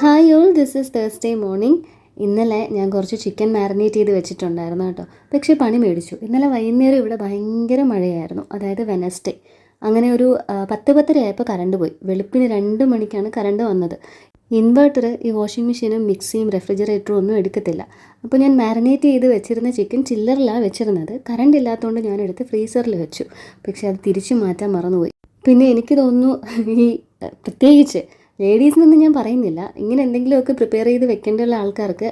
Hi all, this is Thursday morning. ഇന്നലെ ഞാൻ കുറച്ച് ചിക്കൻ മാരിനേറ്റ് ചെയ്ത് വെച്ചിട്ടുണ്ടായിരുന്നു കേട്ടോ. പക്ഷേ പണി മേടിച്ചു. ഇന്നലെ വൈകുന്നേരം ഇവിടെ ഭയങ്കര മഴയായിരുന്നു, അതായത് വെനസ്ഡേ. അങ്ങനെ ഒരു 10-10:30 ആയപ്പോൾ കറണ്ട് പോയി. വെളുപ്പിന് 2 മണിക്കാണ് കറണ്ട് വന്നത്. ഇൻവെർട്ടർ, ഈ വാഷിംഗ് മെഷീനും മിക്സിയും റെഫ്രിജറേറ്ററും ഒന്നും എടുക്കത്തില്ല. അപ്പോൾ ഞാൻ മാരിനേറ്റ് ചെയ്ത് വെച്ചിരുന്ന ചിക്കൻ ചില്ലറിലാണ് വെച്ചിരുന്നത്. കറണ്ട് ഇല്ലാത്തതുകൊണ്ട് ഞാൻ എടുത്ത് ഫ്രീസറിൽ വെച്ചു. പക്ഷേ അത് തിരിച്ചു മാറ്റാൻ മറന്നുപോയി. പിന്നെ എനിക്ക് തോന്നുന്നു ഈ പ്രത്യേകിച്ച് ലേഡീസിനൊന്നും ഞാൻ പറയുന്നില്ല, ഇങ്ങനെ എന്തെങ്കിലുമൊക്കെ പ്രിപ്പയർ ചെയ്ത് വെക്കേണ്ടുള്ള ആൾക്കാർക്ക്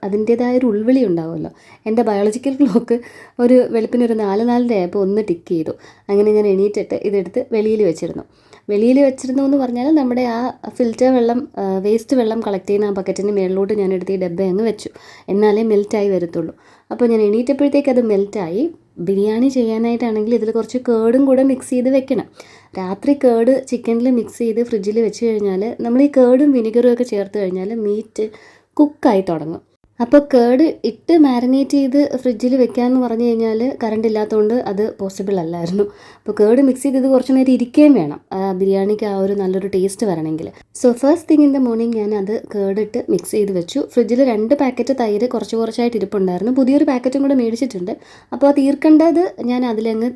അതിൻ്റേതായ ഒരു ഉൾവിളി ഉണ്ടാവുമല്ലോ. എൻ്റെ ബയോളജിക്കൽ ക്ലോക്ക് ഒരു വെളുപ്പിനൊരു 4:30 ആയപ്പോൾ ഒന്ന് ടിക്ക് ചെയ്തു. അങ്ങനെ ഞാൻ എണീറ്റിട്ട് ഇതെടുത്ത് വെളിയിൽ വെച്ചിരുന്നു എന്ന് പറഞ്ഞാൽ നമ്മുടെ ആ ഫിൽറ്റർ വെള്ളം, വേസ്റ്റ് വെള്ളം കളക്ട് ചെയ്യുന്ന ആ ബക്കറ്റിൻ്റെ മേളിലോട്ട് ഞാൻ എടുത്ത് ഈ ഡബ്ബ അങ്ങ് വെച്ചു. എന്നാലേ മെൽറ്റായി വരത്തുള്ളൂ. അപ്പോൾ ഞാൻ എണീറ്റപ്പോഴത്തേക്ക് അത് മെൽറ്റായി. ബിരിയാണി ചെയ്യാനായിട്ടാണെങ്കിൽ ഇതിൽ കുറച്ച് കേടും കൂടെ മിക്സ് ചെയ്ത് വെക്കണം. രാത്രി കേട് ചിക്കനിൽ മിക്സ് ചെയ്ത് ഫ്രിഡ്ജിൽ വെച്ച് കഴിഞ്ഞാൽ നമ്മൾ ഈ കേടും വിനിഗറും ഒക്കെ ചേർത്ത് കഴിഞ്ഞാൽ മീറ്റ് കുക്കായി തുടങ്ങും. അപ്പോൾ കേട് ഇട്ട് മാരിനേറ്റ് ചെയ്ത് ഫ്രിഡ്ജിൽ വെക്കാമെന്ന് പറഞ്ഞു കഴിഞ്ഞാൽ കറണ്ട് ഇല്ലാത്തതുകൊണ്ട് അത് പോസിബിൾ അല്ലായിരുന്നു. അപ്പോൾ കേട് മിക്സ് ചെയ്ത് കുറച്ച് നേരം ഇരിക്കുകയും വേണം ബിരിയാണിക്ക് ആ ഒരു നല്ലൊരു ടേസ്റ്റ് വരണമെങ്കിൽ. So first thing in the morning ഞാൻ അത് കേടിട്ട് മിക്സ് ചെയ്ത് വെച്ചു. ഫ്രിഡ്ജിൽ 2 പാക്കറ്റ് തൈര് കുറച്ചായിട്ട് ഇരിപ്പുണ്ടായിരുന്നു. പുതിയൊരു പാക്കറ്റും കൂടെ മേടിച്ചിട്ടുണ്ട്. അപ്പോൾ അത് തീർക്കേണ്ടത് ഞാൻ അതിലങ്ങ്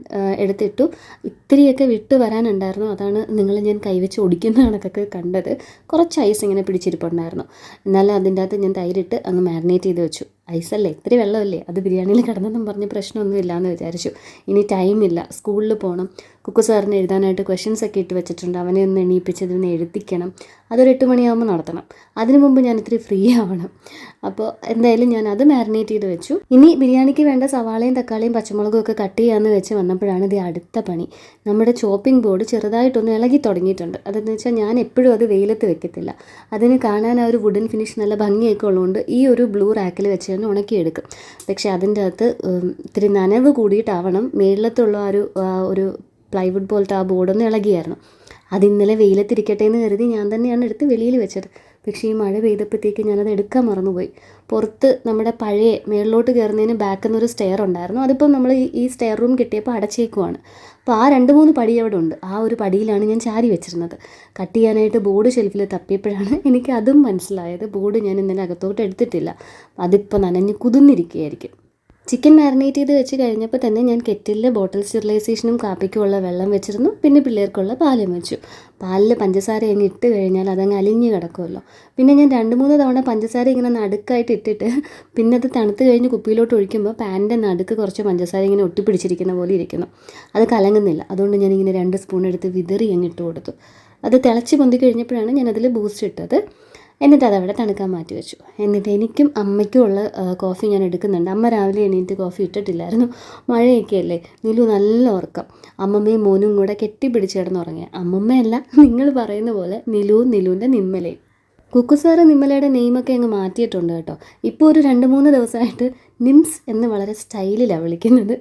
എടുത്തിട്ടു. ഇത്തിരിയൊക്കെ വിട്ട് വരാനുണ്ടായിരുന്നു. അതാണ് ഞാൻ കൈവച്ച് ഒടിക്കുന്ന കണക്കൊക്കെ കണ്ടത്. കുറച്ച് ഐസ് ഇങ്ങനെ പിടിച്ചിരിപ്പുണ്ടായിരുന്നു. എന്നാലും അതിൻ്റെ അകത്ത് ഞാൻ തൈരിട്ട് അങ്ങ് മാരിനേറ്റ് ചെയ്ത് വെച്ചു. ഐസല്ലേ, ഇത്തിരി വെള്ളമല്ലേ, അത് ബിരിയാണിയിൽ കിടന്നെന്നും പറഞ്ഞ് പ്രശ്നമൊന്നും ഇല്ലയെന്ന് വിചാരിച്ചു. ഇനി ടൈമില്ല, സ്കൂളിൽ പോകണം. കുക്കു സാറിന് എഴുതാനായിട്ട് ക്വസ്റ്റ്യൻസ് ഒക്കെ ഇട്ട് വെച്ചിട്ടുണ്ട്. അവനെ ഒന്ന് എണീപ്പിച്ച് ഇതിനെ എഴുതിക്കണം. അതൊരു 8 മണിയാകുമ്പോൾ നടത്തണം. അതിനു മുമ്പ് ഞാൻ ഇത്തിരി ഫ്രീ ആവണം. അപ്പോൾ എന്തായാലും ഞാൻ അത് മാരിനേറ്റ് ചെയ്ത് വെച്ചു. ഇനി ബിരിയാണിക്ക് വേണ്ട സവാളയും തക്കാളിയും പച്ചമുളകും ഒക്കെ കട്ട് ചെയ്യാമെന്ന് വെച്ച് വന്നപ്പോഴാണ് ഇത് അടുത്ത പണി. നമ്മുടെ ചോപ്പിംഗ് ബോർഡ് ചെറുതായിട്ടൊന്ന് ഇളകി തുടങ്ങിയിട്ടുണ്ട്. അതെന്ന് വെച്ചാൽ ഞാൻ എപ്പോഴും അത് വെയിലത്ത് വെക്കത്തില്ല. അതിന് കാണാൻ ആ ഒരു വുഡൻ ഫിനിഷ് നല്ല ഭംഗിയൊക്കെ ഉള്ളതുകൊണ്ട് ഈ ഒരു ബ്ലൂ റാക്കിൽ വെച്ച് തന്നെ ഉണക്കിയെടുക്കും. പക്ഷേ അതിൻ്റെ അകത്ത് ഇത്തിരി നനവ് കൂടിയിട്ടാവണം മേളിലത്തുള്ള ഒരു പ്ലൈവുഡ് പോലത്തെ ആ ബോർഡൊന്ന് ഇളകിയായിരുന്നു. അത് ഇന്നലെ വെയിലത്തിരിക്കട്ടെ എന്ന് കരുതി ഞാൻ തന്നെയാണ് എടുത്ത് വെളിയിൽ വെച്ചത്. പക്ഷേ ഈ മഴ പെയ്തപ്പോഴത്തേക്ക് ഞാനത് എടുക്കാൻ മറന്നുപോയി. പുറത്ത് നമ്മുടെ പഴയ മേളിലോട്ട് കയറുന്നതിന് ബാക്കിൽ നിന്നൊരു സ്റ്റെയർ ഉണ്ടായിരുന്നു. അതിപ്പം നമ്മൾ ഈ സ്റ്റെയർ റൂം കിട്ടിയപ്പോൾ അടച്ചേക്കുവാണ്. അപ്പോൾ ആ 2-3 പടി അവിടെ ഉണ്ട്. ആ ഒരു പടിയിലാണ് ഞാൻ ചാരി വെച്ചിരുന്നത്. കട്ട് ചെയ്യാനായിട്ട് ബോർഡ് ഷെൽഫിൽ തപ്പിയപ്പോഴാണ് എനിക്ക് അതും മനസ്സിലായത്. ബോർഡ് ഞാൻ ഇന്നലെ അകത്തോട്ട് എടുത്തിട്ടില്ല. അതിപ്പോൾ നനഞ്ഞ് കുതിർന്നിരിക്കുകയായിരിക്കും. ചിക്കൻ മാരിനേറ്റ് ചെയ്ത് വെച്ച് കഴിഞ്ഞപ്പോൾ തന്നെ ഞാൻ കെറ്റിലിൽ ബോട്ടിൽ സ്റ്റെറിലൈസേഷനും കാപ്പിക്കുമുള്ള വെള്ളം വെച്ചിരുന്നു. പിന്നെ പിള്ളേർക്കുള്ള പാലും വെച്ചു. പാലിൽ പഞ്ചസാര അങ്ങ് ഇട്ട് കഴിഞ്ഞാൽ അതങ്ങ് അലിഞ്ഞ് കിടക്കുമല്ലോ. പിന്നെ ഞാൻ 2-3 തവണ പഞ്ചസാര ഇങ്ങനെ നടുക്കായിട്ട് ഇട്ടിട്ട് പിന്നെ അത് തണുത്ത് കഴിഞ്ഞ് കുപ്പിയിലോട്ട് ഒഴിക്കുമ്പോൾ പാനിൻ്റെ നടുക്ക് കുറച്ച് പഞ്ചസാര ഇങ്ങനെ ഒട്ടിപ്പിടിച്ചിരിക്കുന്ന പോലെ ഇരിക്കുന്നു. അത് കലങ്ങുന്നില്ല. അതുകൊണ്ട് ഞാനിങ്ങനെ 2 സ്പൂൺ എടുത്ത് വിതറി അങ്ങ് ഇട്ട് കൊടുത്തു. അത് തിളച്ച് പൊന്തി കഴിഞ്ഞപ്പോഴാണ് ഞാനതിൽ ബൂസ്റ്റ് ഇട്ടത്. എന്നിട്ട് അതവിടെ തണുക്കാൻ മാറ്റി വെച്ചു. എന്നിട്ട് എനിക്കും അമ്മയ്ക്കും ഉള്ള കോഫി ഞാൻ എടുക്കുന്നുണ്ട്. അമ്മ രാവിലെ എണീറ്റ് കോഫി ഇട്ടിട്ടില്ലായിരുന്നു. മഴയൊക്കെ അല്ലേ. നിലു നല്ല ഉറക്കം. അമ്മമ്മയും മോനും കൂടെ കെട്ടിപ്പിടിച്ച് കിടന്നുറങ്ങിയ. അമ്മമ്മയല്ല, നിങ്ങൾ പറയുന്ന പോലെ നിലുവിൻ്റെ നിമ്മലയും. കുക്കു സാറ് നിമ്മലയുടെ നെയിമൊക്കെ അങ്ങ് മാറ്റിയിട്ടുണ്ട് കേട്ടോ. ഇപ്പോൾ ഒരു 2-3 ദിവസമായിട്ട് നിംസ് എന്ന് വളരെ സ്റ്റൈലിലാണ് വിളിക്കുന്നത്.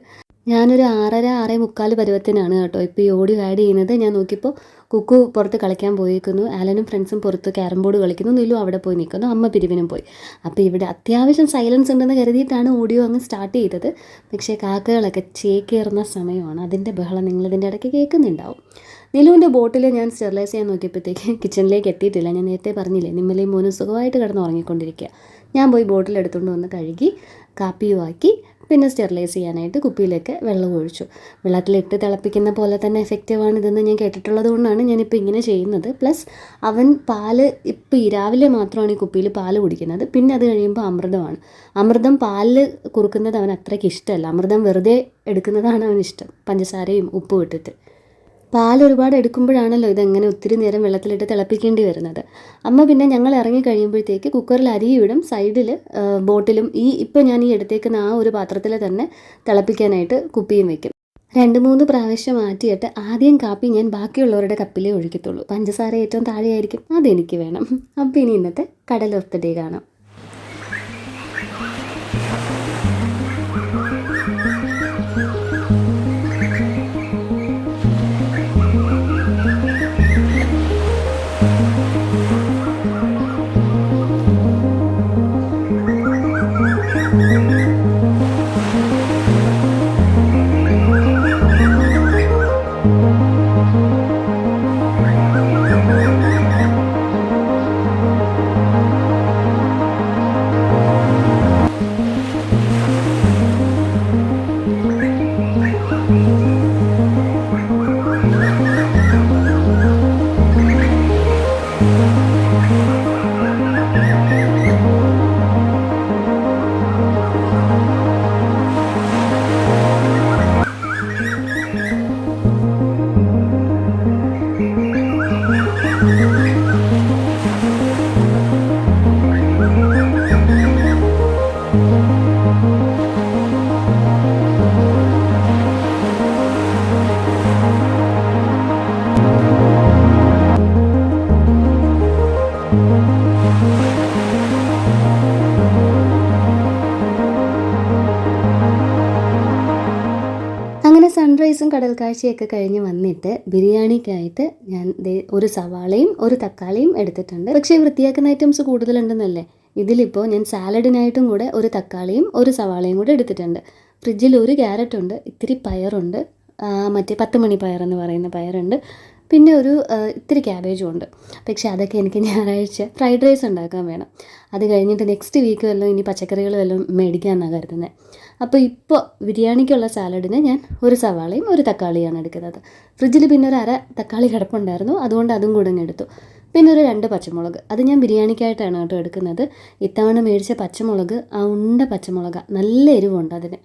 ഞാനൊരു 6:30-6:45 പരുവത്തിനാണ് കേട്ടോ ഇപ്പോൾ ഈ ഓഡിയോ ആഡ് ചെയ്യുന്നത്. ഞാൻ നോക്കിയപ്പോൾ കുക്കു പുറത്ത് കളിക്കാൻ പോയിരിക്കുന്നു. ആലനും ഫ്രണ്ട്സും പുറത്ത് ക്യാരം ബോർഡ് കളിക്കുന്നു. നിലു അവിടെ പോയി നിൽക്കുന്നു. അമ്മ പിരിവിനും പോയി. അപ്പോൾ ഇവിടെ അത്യാവശ്യം സൈലൻസ് ഉണ്ടെന്ന് കരുതിയിട്ടാണ് ഓഡിയോ അങ്ങ് സ്റ്റാർട്ട് ചെയ്തത്. പക്ഷേ കാക്കകളൊക്കെ ചേക്കേറുന്ന സമയമാണ്. അതിൻ്റെ ബഹളം നിങ്ങളിതിൻ്റെ ഇടയ്ക്ക് കേൾക്കുന്നുണ്ടാവും. നിലുവിൻ്റെ ബോട്ടിൽ ഞാൻ സ്റ്റെറിലൈസ് ചെയ്യാൻ നോക്കിയപ്പോഴത്തേക്ക് കിച്ചണിലേക്ക് എത്തിയിട്ടില്ല. ഞാൻ നേരത്തെ പറഞ്ഞില്ലേ, നിമ്മലയും മോനും സുഖമായിട്ട് കിടന്ന് ഉറങ്ങിക്കൊണ്ടിരിക്കുക. ഞാൻ പോയി ബോട്ടിൽ എടുത്തുകൊണ്ട് വന്ന് കഴുകി കാപ്പിയുമാക്കി പിന്നെ സ്റ്റെറിലൈസ് ചെയ്യാനായിട്ട് കുപ്പിയിലേക്ക് വെള്ളം ഒഴിച്ചു. വെള്ളത്തിലിട്ട് തിളപ്പിക്കുന്ന പോലെ തന്നെ എഫക്റ്റീവാണ് ഇതെന്ന് ഞാൻ കേട്ടിട്ടുള്ളത് കൊണ്ടാണ് ഞാനിപ്പോൾ ഇങ്ങനെ ചെയ്യുന്നത്. പ്ലസ് അവൻ പാല് ഇപ്പോൾ ഈ രാവിലെ മാത്രമാണ് ഈ കുപ്പിയിൽ പാല് കുടിക്കുന്നത്. പിന്നെ അത് കഴിയുമ്പോൾ അമൃതം പാലിൽ കുറുക്കുന്നത് അവൻ അത്രയ്ക്ക് ഇഷ്ടമല്ല. അമൃതം വെറുതെ എടുക്കുന്നതാണ് അവനിഷ്ടം, പഞ്ചസാരയും ഉപ്പും ഇട്ടിട്ട്. പാൽ ഒരുപാട് എടുക്കുമ്പോഴാണല്ലോ ഇതെങ്ങനെ ഒത്തിരി നേരം വെള്ളത്തിലിട്ട് തിളപ്പിക്കേണ്ടി വരുന്നത്. അമ്മ പിന്നെ ഞങ്ങൾ ഇറങ്ങി കഴിയുമ്പോഴത്തേക്ക് കുക്കറിൽ അരിയിടും, സൈഡിൽ ബോട്ടിലും ഇപ്പോൾ ഞാൻ ഈ എടുത്തേക്കുന്ന ആ ഒരു പാത്രത്തിൽ തന്നെ തിളപ്പിക്കാനായിട്ട് കുപ്പിയും വയ്ക്കും. 2-3 പ്രാവശ്യം മാറ്റിയിട്ട് ആദ്യം കാപ്പി ഞാൻ ബാക്കിയുള്ളവരുടെ കപ്പിലേ ഒഴിക്കത്തുള്ളൂ. പഞ്ചസാര ഏറ്റവും താഴെയായിരിക്കും, അതെനിക്ക് വേണം. അപ്പോൾ ഇനി ഇന്നത്തെ കടൽ ഓഫ് ദ ഡേ കാണാം. ഞായറാഴ്ചയൊക്കെ കഴിഞ്ഞ് വന്നിട്ട് ബിരിയാണിക്കായിട്ട് ഞാൻ ഒരു സവാളയും ഒരു തക്കാളിയും എടുത്തിട്ടുണ്ട്. പക്ഷേ വൃത്തിയാക്കുന്ന ഐറ്റംസ് കൂടുതലുണ്ടെന്നല്ലേ, ഇതിലിപ്പോൾ ഞാൻ സാലഡിനായിട്ടും കൂടെ ഒരു തക്കാളിയും ഒരു സവാളയും കൂടെ എടുത്തിട്ടുണ്ട്. ഫ്രിഡ്ജിൽ ഒരു ക്യാരറ്റ് ഉണ്ട്, ഇത്തിരി പയറുണ്ട്, മറ്റേ 10 മണി പയറെന്ന് പറയുന്ന പയറുണ്ട്, പിന്നെ ഒരു ഇത്തിരി ക്യാബേജും ഉണ്ട്. പക്ഷേ അതൊക്കെ എനിക്ക് ഞായറാഴ്ച ഫ്രൈഡ് റൈസ് ഉണ്ടാക്കാൻ വേണം. അത് കഴിഞ്ഞിട്ട് നെക്സ്റ്റ് വീക്ക് വല്ലതും ഇനി പച്ചക്കറികൾ വല്ലതും മേടിക്കാമെന്നാണ് കരുതുന്നത്. അപ്പോൾ ഇപ്പോൾ ബിരിയാണിക്കുള്ള സാലഡിന് ഞാൻ ഒരു സവാളയും ഒരു തക്കാളിയാണ് എടുക്കുന്നത്. ഫ്രിഡ്ജിൽ പിന്നെ ഒരു തക്കാളി കിടപ്പുണ്ടായിരുന്നു, അതുകൊണ്ട് അതും കൂടെ എടുത്തു. പിന്നെ ഒരു 2 പച്ചമുളക്, അത് ഞാൻ ബിരിയാണിക്കായിട്ടാണ് കേട്ടോ എടുക്കുന്നത്. ഇത്തവണ മേടിച്ച പച്ചമുളക് ആ ഉണ്ട പച്ചമുളകാണ്, നല്ല എരിവുണ്ട് അതിന്.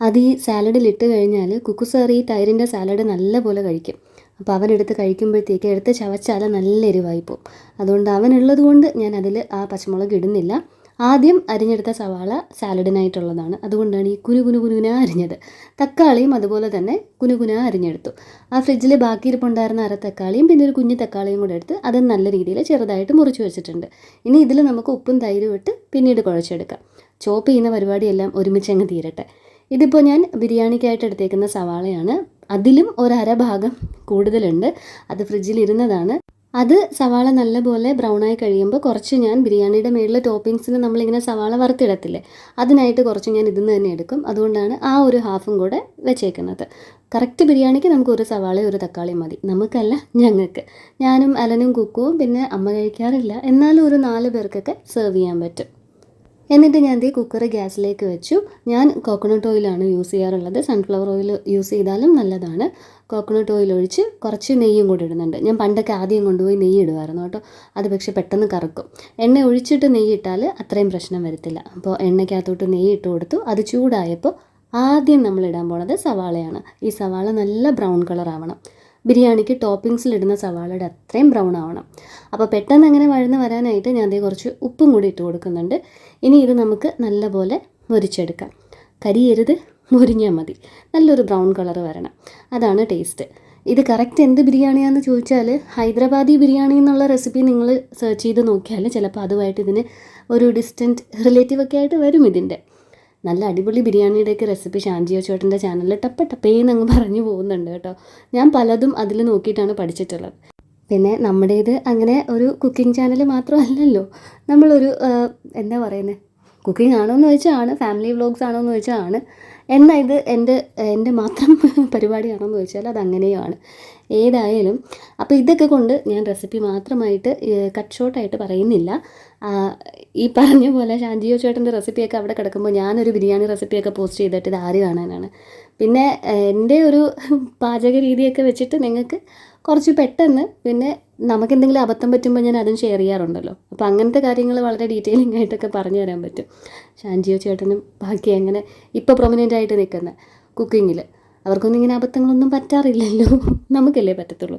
അത് ഈ സാലഡിലിട്ട് കഴിഞ്ഞാൽ കുക്കു സാർ ഈ തൈരിൻ്റെ സാലഡ് നല്ല പോലെ കഴിക്കും. അപ്പോൾ അവനെടുത്ത് കഴിക്കുമ്പോഴത്തേക്ക് എടുത്ത് ചവച്ചാൽ നല്ല എരിവായി പോകും. അതുകൊണ്ട് അവനുള്ളത് കൊണ്ട് ഞാൻ അതിൽ ആ പച്ചമുളക് ഇടുന്നില്ല. ആദ്യം അരിഞ്ഞെടുത്ത സവാള സാലഡിനായിട്ടുള്ളതാണ്, അതുകൊണ്ടാണ് ഈ കുനുകുന അരിഞ്ഞത്. തക്കാളിയും അതുപോലെ തന്നെ കുനുകുന അരിഞ്ഞെടുത്തു. ആ ഫ്രിഡ്ജിൽ ബാക്കി ഇരിപ്പുണ്ടായിരുന്ന തക്കാളിയും പിന്നെ ഒരു കുഞ്ഞു തക്കാളിയും കൂടെ എടുത്ത് അത് നല്ല രീതിയിൽ ചെറുതായിട്ട് മുറിച്ച് വെച്ചിട്ടുണ്ട്. ഇനി ഇതിൽ നമുക്ക് ഉപ്പും തൈരും ഇട്ട് പിന്നീട് കുഴച്ചെടുക്കാം. ചോപ്പ് ചെയ്യുന്ന പരിപാടിയെല്ലാം ഒരുമിച്ച് അങ്ങ് തീരട്ടെ. ഇതിപ്പോൾ ഞാൻ ബിരിയാണിക്കായിട്ട് എടുത്തേക്കുന്ന സവാളയാണ്. അതിലും ഭാഗം കൂടുതലുണ്ട്, അത് ഫ്രിഡ്ജിൽ ഇരുന്നതാണ്. അത് സവാള നല്ലപോലെ ബ്രൗണായി കഴിയുമ്പോൾ കുറച്ച് ഞാൻ ബിരിയാണിയുടെ മേളിൽ ടോപ്പിങ്സിന് നമ്മളിങ്ങനെ സവാള വറുത്തിടത്തില്ലേ, അതിനായിട്ട് കുറച്ച് ഞാൻ ഇതിൽ നിന്ന് തന്നെ എടുക്കും. അതുകൊണ്ടാണ് ആ ഒരു ഹാഫും കൂടെ വെച്ചേക്കുന്നത്. കറക്റ്റ് ബിരിയാണിക്ക് നമുക്ക് ഒരു സവാളയും ഒരു തക്കാളിയും മതി, നമുക്കല്ല ഞങ്ങൾക്ക്. ഞാനും അലനും കുക്കുവും പിന്നെ അമ്മ കഴിക്കാറില്ല, എന്നാലും ഒരു 4 പേർക്കൊക്കെ സെർവ് ചെയ്യാൻ പറ്റും. എന്നിട്ട് ഞാൻ കുക്കർ ഗ്യാസിലേക്ക് വെച്ചു. ഞാൻ കോക്കനട്ട് ഓയിലാണ് യൂസ് ചെയ്യാറുള്ളത്, സൺഫ്ലവർ ഓയിൽ യൂസ് ചെയ്താലും നല്ലതാണ്. കോക്കനട്ട് ഓയിൽ ഒഴിച്ച് കുറച്ച് നെയ്യും കൂടി ഇടുന്നുണ്ട്. ഞാൻ പണ്ടൊക്കെ ആദ്യം കൊണ്ടുപോയി നെയ്യ് ഇടുമായിരുന്നു കേട്ടോ, അത് പക്ഷേ പെട്ടെന്ന് കറക്കും. എണ്ണ ഒഴിച്ചിട്ട് നെയ്യ് ഇട്ടാൽ അത്രയും പ്രശ്നം വരത്തില്ല. അപ്പോൾ എണ്ണയ്ക്കകത്തോട്ട് നെയ്യ് ഇട്ട് കൊടുത്തു. അത് ചൂടായപ്പോൾ ആദ്യം നമ്മൾ ഇടാൻ പോണത് സവാളയാണ്. ഈ സവാള നല്ല ബ്രൗൺ കളർ ആവണം. ബിരിയാണിക്ക് ടോപ്പിങ്സിലിടുന്ന സവാളയുടെ അത്രയും ബ്രൗൺ ആവണം. അപ്പോൾ പെട്ടെന്ന് അങ്ങനെ വഴന്ന് വരാനായിട്ട് ഞാൻ കുറച്ച് ഉപ്പും കൂടി ഇട്ട് കൊടുക്കുന്നുണ്ട്. ഇനി ഇത് നമുക്ക് നല്ലപോലെ മുരിച്ചെടുക്കാം. കരിയരുത്, മുരിഞ്ഞാൽ മതി. നല്ലൊരു ബ്രൗൺ കളർ വരണം, അതാണ് ടേസ്റ്റ്. ഇത് കറക്റ്റ് എന്ത് ബിരിയാണിയാണെന്ന് ചോദിച്ചാൽ ഹൈദരാബാദി ബിരിയാണി എന്നുള്ള റെസിപ്പി നിങ്ങൾ സെർച്ച് ചെയ്ത് നോക്കിയാൽ ചിലപ്പോൾ അതുമായിട്ട് ഇതിന് ഒരു ഡിസ്റ്റൻറ്റ് റിലേറ്റീവൊക്കെ ആയിട്ട് വരും. ഇതിൻ്റെ നല്ല അടിപൊളി ബിരിയാണിയുടെയൊക്കെ റെസിപ്പി ഷാൻജിയോ ചേട്ടൻ്റെ ചാനലിൽ ടപ്പേന്നങ്ങ് പറഞ്ഞു പോകുന്നുണ്ട് കേട്ടോ. ഞാൻ പലതും അതിൽ നോക്കിയിട്ടാണ് പഠിച്ചിട്ടുള്ളത്. പിന്നെ നമ്മുടേത് അങ്ങനെ ഒരു കുക്കിംഗ് ചാനൽ മാത്രമല്ലല്ലോ, നമ്മളൊരു എന്താ പറയുന്നത്, കുക്കിംഗ് ആണോ എന്ന് ചോദിച്ചാൽ ആണ്, ഫാമിലി വ്ളോഗ്സ് ആണോ എന്ന് ചോദിച്ചാൽ ആണ്, എന്നാൽ ഇത് എൻ്റെ മാത്രം പരിപാടിയാണോ എന്ന് ചോദിച്ചാൽ അതങ്ങനെയുമാണ്. ഏതായാലും അപ്പോൾ ഇതൊക്കെ കൊണ്ട് ഞാൻ റെസിപ്പി മാത്രമായിട്ട് കട്ട് ഷോർട്ടായിട്ട് പറയുന്നില്ല. ഈ പറഞ്ഞ പോലെ ഷാൻജിയോ ചേട്ടൻ്റെ റെസിപ്പിയൊക്കെ അവിടെ കിടക്കുമ്പോൾ ഞാനൊരു ബിരിയാണി റെസിപ്പിയൊക്കെ പോസ്റ്റ് ചെയ്തിട്ട് ഇത് ആര് കാണാനാണ്. പിന്നെ എൻ്റെ ഒരു പാചക രീതിയൊക്കെ വെച്ചിട്ട് നിങ്ങൾക്ക് കുറച്ച് പെട്ടെന്ന്, പിന്നെ നമുക്കെന്തെങ്കിലും അബദ്ധം പറ്റുമ്പോൾ ഞാൻ അതും ഷെയർ ചെയ്യാറുണ്ടല്ലോ. അപ്പോൾ അങ്ങനത്തെ കാര്യങ്ങൾ വളരെ ഡീറ്റെയിലിംഗ് ആയിട്ടൊക്കെ പറഞ്ഞു തരാൻ പറ്റും. ഷാൻജിയോ ചേട്ടനും ബാക്കി അങ്ങനെ ഇപ്പോൾ പ്രൊമിനൻ്റ് ആയിട്ട് നിൽക്കുന്ന കുക്കിങ്ങിൽ അവർക്കൊന്നും ഇങ്ങനെ അബദ്ധങ്ങളൊന്നും പറ്റാറില്ലല്ലോ, നമുക്കല്ലേ പറ്റത്തുള്ളൂ.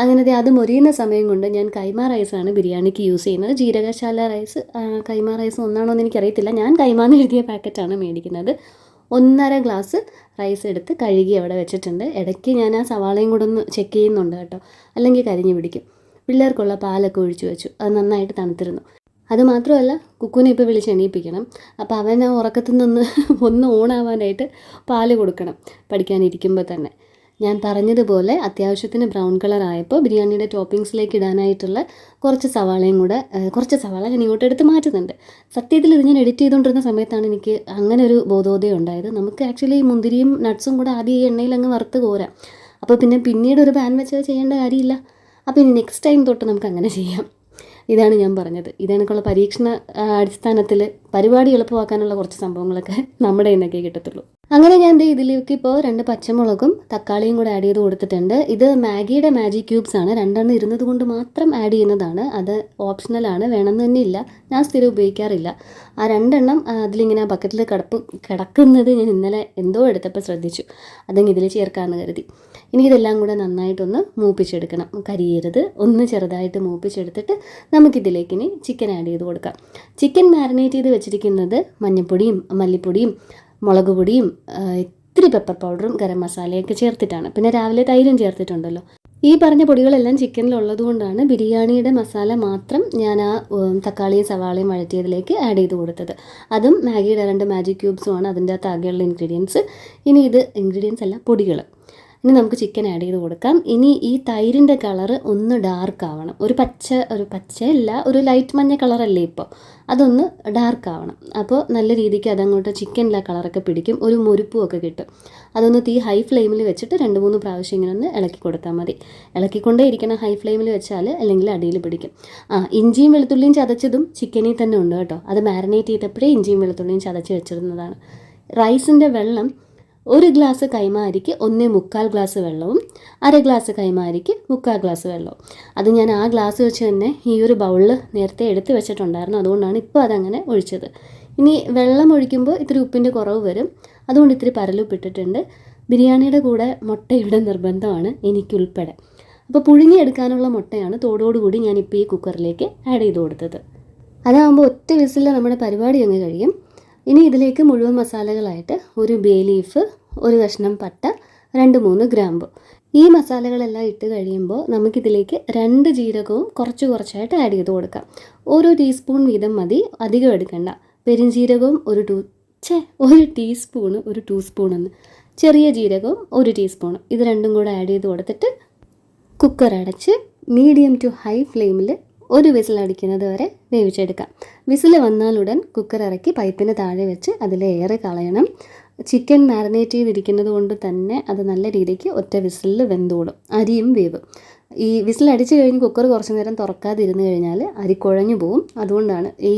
അങ്ങനത്തെ അത് മൊരിയുന്ന സമയം കൊണ്ട് ഞാൻ കൈമ റൈസാണ് ബിരിയാണിക്ക് യൂസ് ചെയ്യുന്നത്. ജീരകശാല റൈസ്, കൈമ റൈസ് ഒന്നാണോ എന്ന് എനിക്കറിയത്തില്ല. ഞാൻ കൈമാന്ന് എഴുതിയ പാക്കറ്റാണ് മേടിക്കുന്നത്. 1.5 ഗ്ലാസ് റൈസ് എടുത്ത് കഴുകി അവിടെ വെച്ചിട്ടുണ്ട്. ഇടയ്ക്ക് ഞാൻ ആ സവാളയും കൂടെ ഒന്ന് ചെക്ക് ചെയ്യുന്നുണ്ട് കേട്ടോ, അല്ലെങ്കിൽ കരിഞ്ഞു പിടിക്കും. പിള്ളേർക്കുള്ള പാലൊക്കെ ഒഴിച്ചു വെച്ചു, അത് നന്നായിട്ട് തണുത്തിരുന്നു. അതുമാത്രമല്ല കുക്കുനെ ഇപ്പോൾ വിളിച്ച് എണീപ്പിക്കണം. അപ്പോൾ അവൻ ആ ഉറക്കത്തിൽ നിന്ന് ഒന്ന് ഓണാവാനായിട്ട് പാല് കൊടുക്കണം പഠിക്കാനിരിക്കുമ്പോൾ തന്നെ. ഞാൻ പറഞ്ഞതുപോലെ അത്യാവശ്യത്തിന് ബ്രൗൺ കളർ ആയപ്പോൾ ബിരിയാണിയുടെ ടോപ്പിങ്സിലേക്ക് ഇടാനായിട്ടുള്ള കുറച്ച് സവാള ഞാൻ ഇങ്ങോട്ട് എടുത്ത് മാറ്റുന്നുണ്ട്. സത്യത്തിൽ ഇത് ഞാൻ എഡിറ്റ് ചെയ്തുകൊണ്ടിരുന്ന സമയത്താണ് എനിക്ക് അങ്ങനെ ഒരു ബോധോദയം ഉണ്ടായത്. നമുക്ക് ആക്ച്വലി മുന്തിരിയും നട്ട്സും കൂടെ ആദ്യം ഈ എണ്ണയിൽ അങ്ങ് വറുത്ത് കോരാം. അപ്പോൾ പിന്നീട് ഒരു പാൻ വെച്ച് ചെയ്യേണ്ട കാര്യമില്ല. അപ്പോൾ ഇനി നെക്സ്റ്റ് ടൈം തൊട്ട് നമുക്ക് അങ്ങനെ ചെയ്യാം. ഇതാണ് ഞാൻ പറഞ്ഞത്. ഇതേക്കുള്ള പരീക്ഷണ അടിസ്ഥാനത്തിൽ പരിപാടി എളുപ്പമാക്കാനുള്ള കുറച്ച് സംഭവങ്ങളൊക്കെ നമ്മുടെ ഇന്നൊക്കെ കിട്ടത്തുള്ളൂ. അങ്ങനെ ഞാൻ ഇതിലേക്ക് ഇപ്പോൾ 2 പച്ചമുളകും തക്കാളിയും കൂടെ ആഡ് ചെയ്ത് കൊടുത്തിട്ടുണ്ട്. ഇത് മാഗിയുടെ മാജിക് ക്യൂബ്സ് ആണ്, 2 ഇരുന്നത് കൊണ്ട് മാത്രം ആഡ് ചെയ്യുന്നതാണ്. അത് ഓപ്ഷണലാണ്, വേണമെന്ന് തന്നെ ഇല്ല. ഞാൻ സ്ഥിരം ഉപയോഗിക്കാറില്ല. ആ 2 അതിലിങ്ങനെ ബക്കറ്റിൽ കിടക്കുന്നത് ഞാൻ ഇന്നലെ എന്തോ എടുത്തപ്പോൾ ശ്രദ്ധിച്ചു. അതങ്ങ് ഇതിൽ ചേർക്കാമെന്ന് കരുതി. ഇനി ഇതെല്ലാം കൂടെ നന്നായിട്ടൊന്ന് മൂപ്പിച്ചെടുക്കണം, കരിയരുത്. ഒന്ന് ചെറുതായിട്ട് മൂപ്പിച്ചെടുത്തിട്ട് നമുക്കിതിലേക്ക് ഇനി ചിക്കൻ ആഡ് ചെയ്ത് കൊടുക്കാം. ചിക്കൻ മാരിനേറ്റ് ചെയ്ത് വെച്ചിരിക്കുന്നത് മഞ്ഞൾപ്പൊടിയും മല്ലിപ്പൊടിയും മുളക് പൊടിയും ഇത്തിരി പെപ്പർ പൗഡറും ഗരം മസാലയൊക്കെ ചേർത്തിട്ടാണ്. പിന്നെ രാവിലെ തൈരും ചേർത്തിട്ടുണ്ടല്ലോ. ഈ പറഞ്ഞ പൊടികളെല്ലാം ചിക്കനിലുള്ളത് കൊണ്ടാണ് ബിരിയാണിയുടെ മസാല മാത്രം ഞാൻ ആ തക്കാളിയും സവാളയും വഴറ്റിയതിലേക്ക് ആഡ് ചെയ്ത് കൊടുത്തത്. അതും മാഗിയുടെ 2 മാജിക് ക്യൂബ്സുമാണ് അതിൻ്റെ അകത്ത് ആകെയുള്ള ഇൻഗ്രീഡിയൻസ്. ഇനി ഇത് ഇൻഗ്രീഡിയൻസ് അല്ല, പൊടികൾ. ഇനി നമുക്ക് ചിക്കൻ ആഡ് ചെയ്ത് കൊടുക്കാം. ഇനി ഈ തൈരിൻ്റെ കളറ് ഒന്ന് ഡാർക്ക് ആവണം. ഒരു പച്ചയല്ല, ഒരു ലൈറ്റ് മഞ്ഞ കളറല്ലേ ഇപ്പോൾ, അതൊന്ന് ഡാർക്ക് ആവണം. അപ്പോൾ നല്ല രീതിക്ക് അതങ്ങോട്ട് ചിക്കനിലെ കളറൊക്കെ പിടിക്കും, ഒരു മുരുപ്പും ഒക്കെ കിട്ടും. അതൊന്ന് തീ ഹൈ ഫ്ലെയിമിൽ വെച്ചിട്ട് 2-3 പ്രാവശ്യം ഇങ്ങനെ ഒന്ന് ഇളക്കി കൊടുത്താൽ മതി. ഇളക്കിക്കൊണ്ടേ ഇരിക്കണം, ഹൈ ഫ്ലെയിമിൽ വെച്ചാൽ, അല്ലെങ്കിൽ അടിയിൽ പിടിക്കും. ഇഞ്ചിയും വെളുത്തുള്ളിയും ചതച്ചതും ചിക്കനിൽ തന്നെ ഉണ്ട് കേട്ടോ. അത് മാരിനേറ്റ് ചെയ്തപ്പോഴേ ഇഞ്ചിയും വെളുത്തുള്ളിയും ചതച്ച് വെച്ചിരുന്നതാണ്. റൈസിൻ്റെ വെള്ളം 1 ഗ്ലാസ് കൈമ അരിക്ക് 1.25 ഗ്ലാസ് വെള്ളവും, 1/2 ഗ്ലാസ് കൈമ അരിക്ക് 3/4 ഗ്ലാസ് വെള്ളവും. അത് ഞാൻ ആ ഗ്ലാസ് വെച്ച് തന്നെ ഈ ഒരു ബൗളിൽ നേരത്തെ എടുത്ത് വെച്ചിട്ടുണ്ടായിരുന്നു, അതുകൊണ്ടാണ് ഇപ്പോൾ അതങ്ങനെ ഒഴിച്ചത്. ഇനി വെള്ളം ഒഴിക്കുമ്പോൾ ഇത്തിരി ഉപ്പിൻ്റെ കുറവ് വരും, അതുകൊണ്ട് ഇത്തിരി പരലുപ്പിട്ടിട്ടുണ്ട്. ബിരിയാണിയുടെ കൂടെ മുട്ട ഇവിടെ നിർബന്ധമാണ്, എനിക്കുൾപ്പെടെ. അപ്പോൾ പുഴുങ്ങിയെടുക്കാനുള്ള മുട്ടയാണ് തോടോടുകൂടി ഞാനിപ്പോൾ ഈ കുക്കറിലേക്ക് ആഡ് ചെയ്ത് കൊടുത്തത്. അതാകുമ്പോൾ ഒറ്റ വിസിലിൽ നമ്മുടെ പരിപാടി അങ്ങ് കഴിയും. ഇനി ഇതിലേക്ക് മുഴുവൻ മസാലകളായിട്ട് 1 ബേ ലീഫ്, 1 കഷ്ണം പട്ട, 2-3 ഗ്രാമ്പ്, ഈ മസാലകളെല്ലാം ഇട്ട് കഴിയുമ്പോൾ നമുക്കിതിലേക്ക് 2 ജീരകവും കുറച്ചായിട്ട് ആഡ് ചെയ്ത് കൊടുക്കാം. ഓരോ ടീസ്പൂൺ വീതം മതി, അധികം എടുക്കണ്ട. പെരുംജീരകവും 1 ടീസ്പൂണ്, 2 സ്പൂണെന്ന്, ചെറിയ ജീരകവും 1 ടീസ്പൂൺ, ഇത് രണ്ടും കൂടെ ആഡ് ചെയ്ത് കൊടുത്തിട്ട് കുക്കർ അടച്ച് മീഡിയം ടു ഹൈ ഫ്ലെയിമിൽ 1 വിസിൽ അടിക്കുന്നത് വരെ വേവിച്ചെടുക്കാം. വിസിൽ വന്നാലുടൻ കുക്കർ ഇറക്കി പൈപ്പിന് താഴെ വെച്ച് അതിലെ എയർ കളയണം. ചിക്കൻ മാരിനേറ്റ് ചെയ്തിരിക്കുന്നത് കൊണ്ട് തന്നെ അത് നല്ല രീതിക്ക് ഒറ്റ വിസിലിൽ വെന്തോടും, അരിയും വേവും. ഈ വിസിൽ അടിച്ച് കഴിഞ്ഞ് കുക്കർ കുറച്ച് നേരം തുറക്കാതിരുന്ന് കഴിഞ്ഞാൽ അരി കുഴഞ്ഞു പോവും. അതുകൊണ്ടാണ് ഈ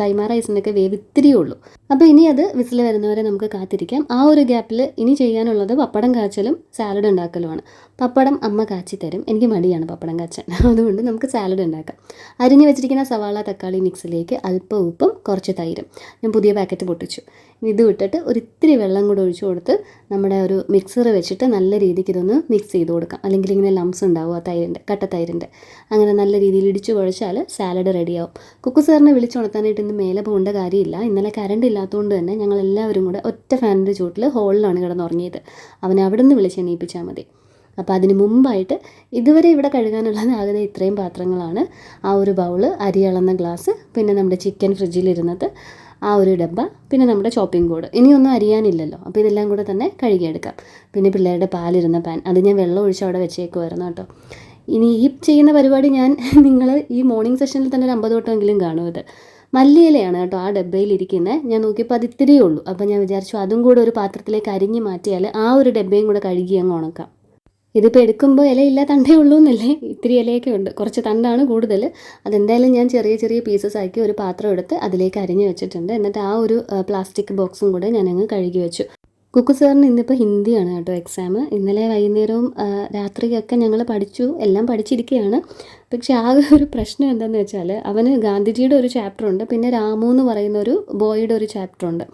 കൈമ റൈസിനൊക്കെ വേവ് ഇത്തിരിയേ ഉള്ളൂ. അപ്പോൾ ഇനി അത് വിസിൽ വരുന്നവരെ നമുക്ക് കാത്തിരിക്കാം. ആ ഒരു ഗ്യാപ്പിൽ ഇനി ചെയ്യാനുള്ളത് പപ്പടം കാച്ചലും സാലഡ് ഉണ്ടാക്കലുമാണ്. പപ്പടം അമ്മ കാച്ചി തരും, എനിക്ക് മടിയാണ് പപ്പടം കാച്ചാൻ, അതുകൊണ്ട് നമുക്ക് സാലഡ് ഉണ്ടാക്കാം. അരിഞ്ഞ് വെച്ചിരിക്കുന്ന സവാള തക്കാളി മിക്സിലേക്ക് അല്പം ഉപ്പും കുറച്ച് തൈരും, ഞാൻ പുതിയ പാക്കറ്റ് പൊട്ടിച്ചു. ഇത് വിട്ടിട്ട് ഒരിത്തിരി വെള്ളം കൂടെ ഒഴിച്ചു കൊടുത്ത് നമ്മുടെ ഒരു മിക്സർ വെച്ചിട്ട് നല്ല രീതിക്ക് ഇതൊന്ന് മിക്സ് ചെയ്ത് കൊടുക്കാം. അല്ലെങ്കിൽ ഇങ്ങനെ ലംസ് ഉണ്ടാവും ആ തൈരിൻ്റെ, കട്ട തൈരിൻ്റെ. അങ്ങനെ നല്ല രീതിയിൽ ഇടിച്ചു കുഴച്ചാൽ സാലഡ് റെഡിയാവും. കുക്കു സാറിനെ വിളിച്ചുണർത്താനായിട്ട് ഇന്ന് മേലെ പോകേണ്ട കാര്യമില്ല. ഇന്നലെ കറണ്ട് ഇല്ലാത്തതുകൊണ്ട് തന്നെ ഞങ്ങൾ എല്ലാവരും കൂടെ ഒറ്റ ഫാനിൻ്റെ ചൂട്ടിൽ ഹോളിലാണ് കിടന്നുറങ്ങിയത്. അവനെ അവിടെ നിന്ന് വിളിച്ച് എണീപ്പിച്ചാൽ മതി. അപ്പോൾ അതിന് മുമ്പായിട്ട് ഇതുവരെ ഇവിടെ കഴുകാനുള്ളത് ആകെ ഇത്രയും പാത്രങ്ങളാണ്. ആ ഒരു ബൗള്, അരി അളന്ന ഗ്ലാസ്, പിന്നെ നമ്മുടെ ചിക്കൻ ഫ്രിഡ്ജിലിരുന്നത്, ആ ഒരു ഡബ്ബ, പിന്നെ നമ്മുടെ ചോപ്പിംഗ് ബോർഡ്. ഇനിയൊന്നും അരിയാനില്ലല്ലോ, അപ്പോൾ ഇതെല്ലാം കൂടെ തന്നെ കഴുകിയെടുക്കാം. പിന്നെ പിള്ളേരുടെ പാലിരുന്ന പാൻ, അത് ഞാൻ വെള്ളം ഒഴിച്ച് അവിടെ വെച്ചേക്കുമായിരുന്നു കേട്ടോ. ഇനി ഈ ചെയ്യുന്ന പരിപാടി നിങ്ങൾ ഈ മോർണിംഗ് സെഷനിൽ തന്നെ ഒരു 50 വട്ടമെങ്കിലും കാണും. ഇത് മല്ലിയിലയാണ് കേട്ടോ ആ ഡബ്ബയിലിരിക്കുന്നത്. ഞാൻ നോക്കിയപ്പോൾ അത് ഇത്തിരിയേ ഉള്ളൂ. അപ്പോൾ ഞാൻ വിചാരിച്ചു അതും കൂടെ ഒരു പാത്രത്തിലേക്ക് അരിഞ്ഞ് മാറ്റിയാൽ ആ ഒരു ഡബ്ബയും കൂടെ കഴുകി അങ്ങ് ഉണക്കാം. ഇതിപ്പോൾ എടുക്കുമ്പോൾ ഇലയില്ല തണ്ടേ ഉള്ളൂ എന്നല്ലേ, ഇത്തിരി ഇലയൊക്കെ ഉണ്ട്, കുറച്ച് തണ്ടാണ് കൂടുതൽ. അതെന്തായാലും ഞാൻ ചെറിയ പീസസ് ആക്കി ഒരു പാത്രം എടുത്ത് അതിലേക്ക് അരിഞ്ഞ് വെച്ചിട്ടുണ്ട്. എന്നിട്ട് ആ ഒരു പ്ലാസ്റ്റിക് ബോക്സും കൂടെ ഞാനങ്ങ് കഴുകി വെച്ചു. കുക്കു സാറിന് ഇന്നിപ്പോൾ ഹിന്ദിയാണ് കേട്ടോ എക്സാം. ഇന്നലെ വൈകുന്നേരവും രാത്രിയൊക്കെ ഞങ്ങൾ പഠിച്ചു, എല്ലാം പഠിച്ചിരിക്കുകയാണ്. പക്ഷേ ആകെ ഒരു പ്രശ്നം എന്താണെന്ന് വെച്ചാൽ അവന് ഗാന്ധിജിയുടെ ഒരു ചാപ്റ്റർ ഉണ്ട്, പിന്നെ രാമു എന്ന് പറയുന്ന ഒരു ബോയുടെ ഒരു ചാപ്റ്റർ ഉണ്ട്.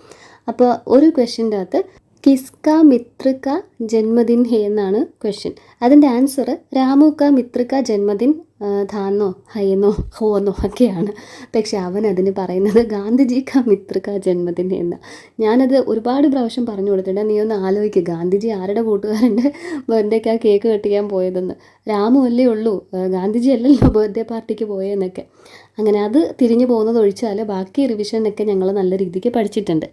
അപ്പോൾ ഒരു ക്വസ്റ്റ്യൻ്റെ അകത്ത് കിസ്ക മിത്ര ക ജന്മദിൻ ഹേ എന്നാണ് ക്വസ്റ്റ്യൻ. അതിൻ്റെ ആൻസർ രാമു ക മിത്ര ക ജന്മദിൻ ധാന്നോ ഹയെന്നോ ഹോന്നോ ഒക്കെയാണ്. പക്ഷെ അവൻ അതിന് പറയുന്നത് ഗാന്ധിജി ക മിത്ര ക ജന്മദിൻ എന്ന. ഞാനത് ഒരുപാട് പ്രാവശ്യം പറഞ്ഞു കൊടുത്തിട്ടുണ്ട്. നീ ഒന്ന് ആലോചിക്കുക, ഗാന്ധിജി ആരുടെ കൂട്ടുകാരൻ്റെ ബർത്ത്ഡേക്ക് ആ കേക്ക് കട്ടിക്കാൻ പോയതെന്ന്. രാമു അല്ലേ ഉള്ളൂ, ഗാന്ധിജി അല്ലല്ലോ ബർത്ത്ഡേ പാർട്ടിക്ക് പോയെന്നൊക്കെ. അങ്ങനെ അത് തിരിഞ്ഞു പോകുന്നത് ഒഴിച്ചാൽ ബാക്കി റിവിഷനൊക്കെ ഞങ്ങൾ നല്ല രീതിക്ക് പഠിച്ചിട്ടുണ്ട്.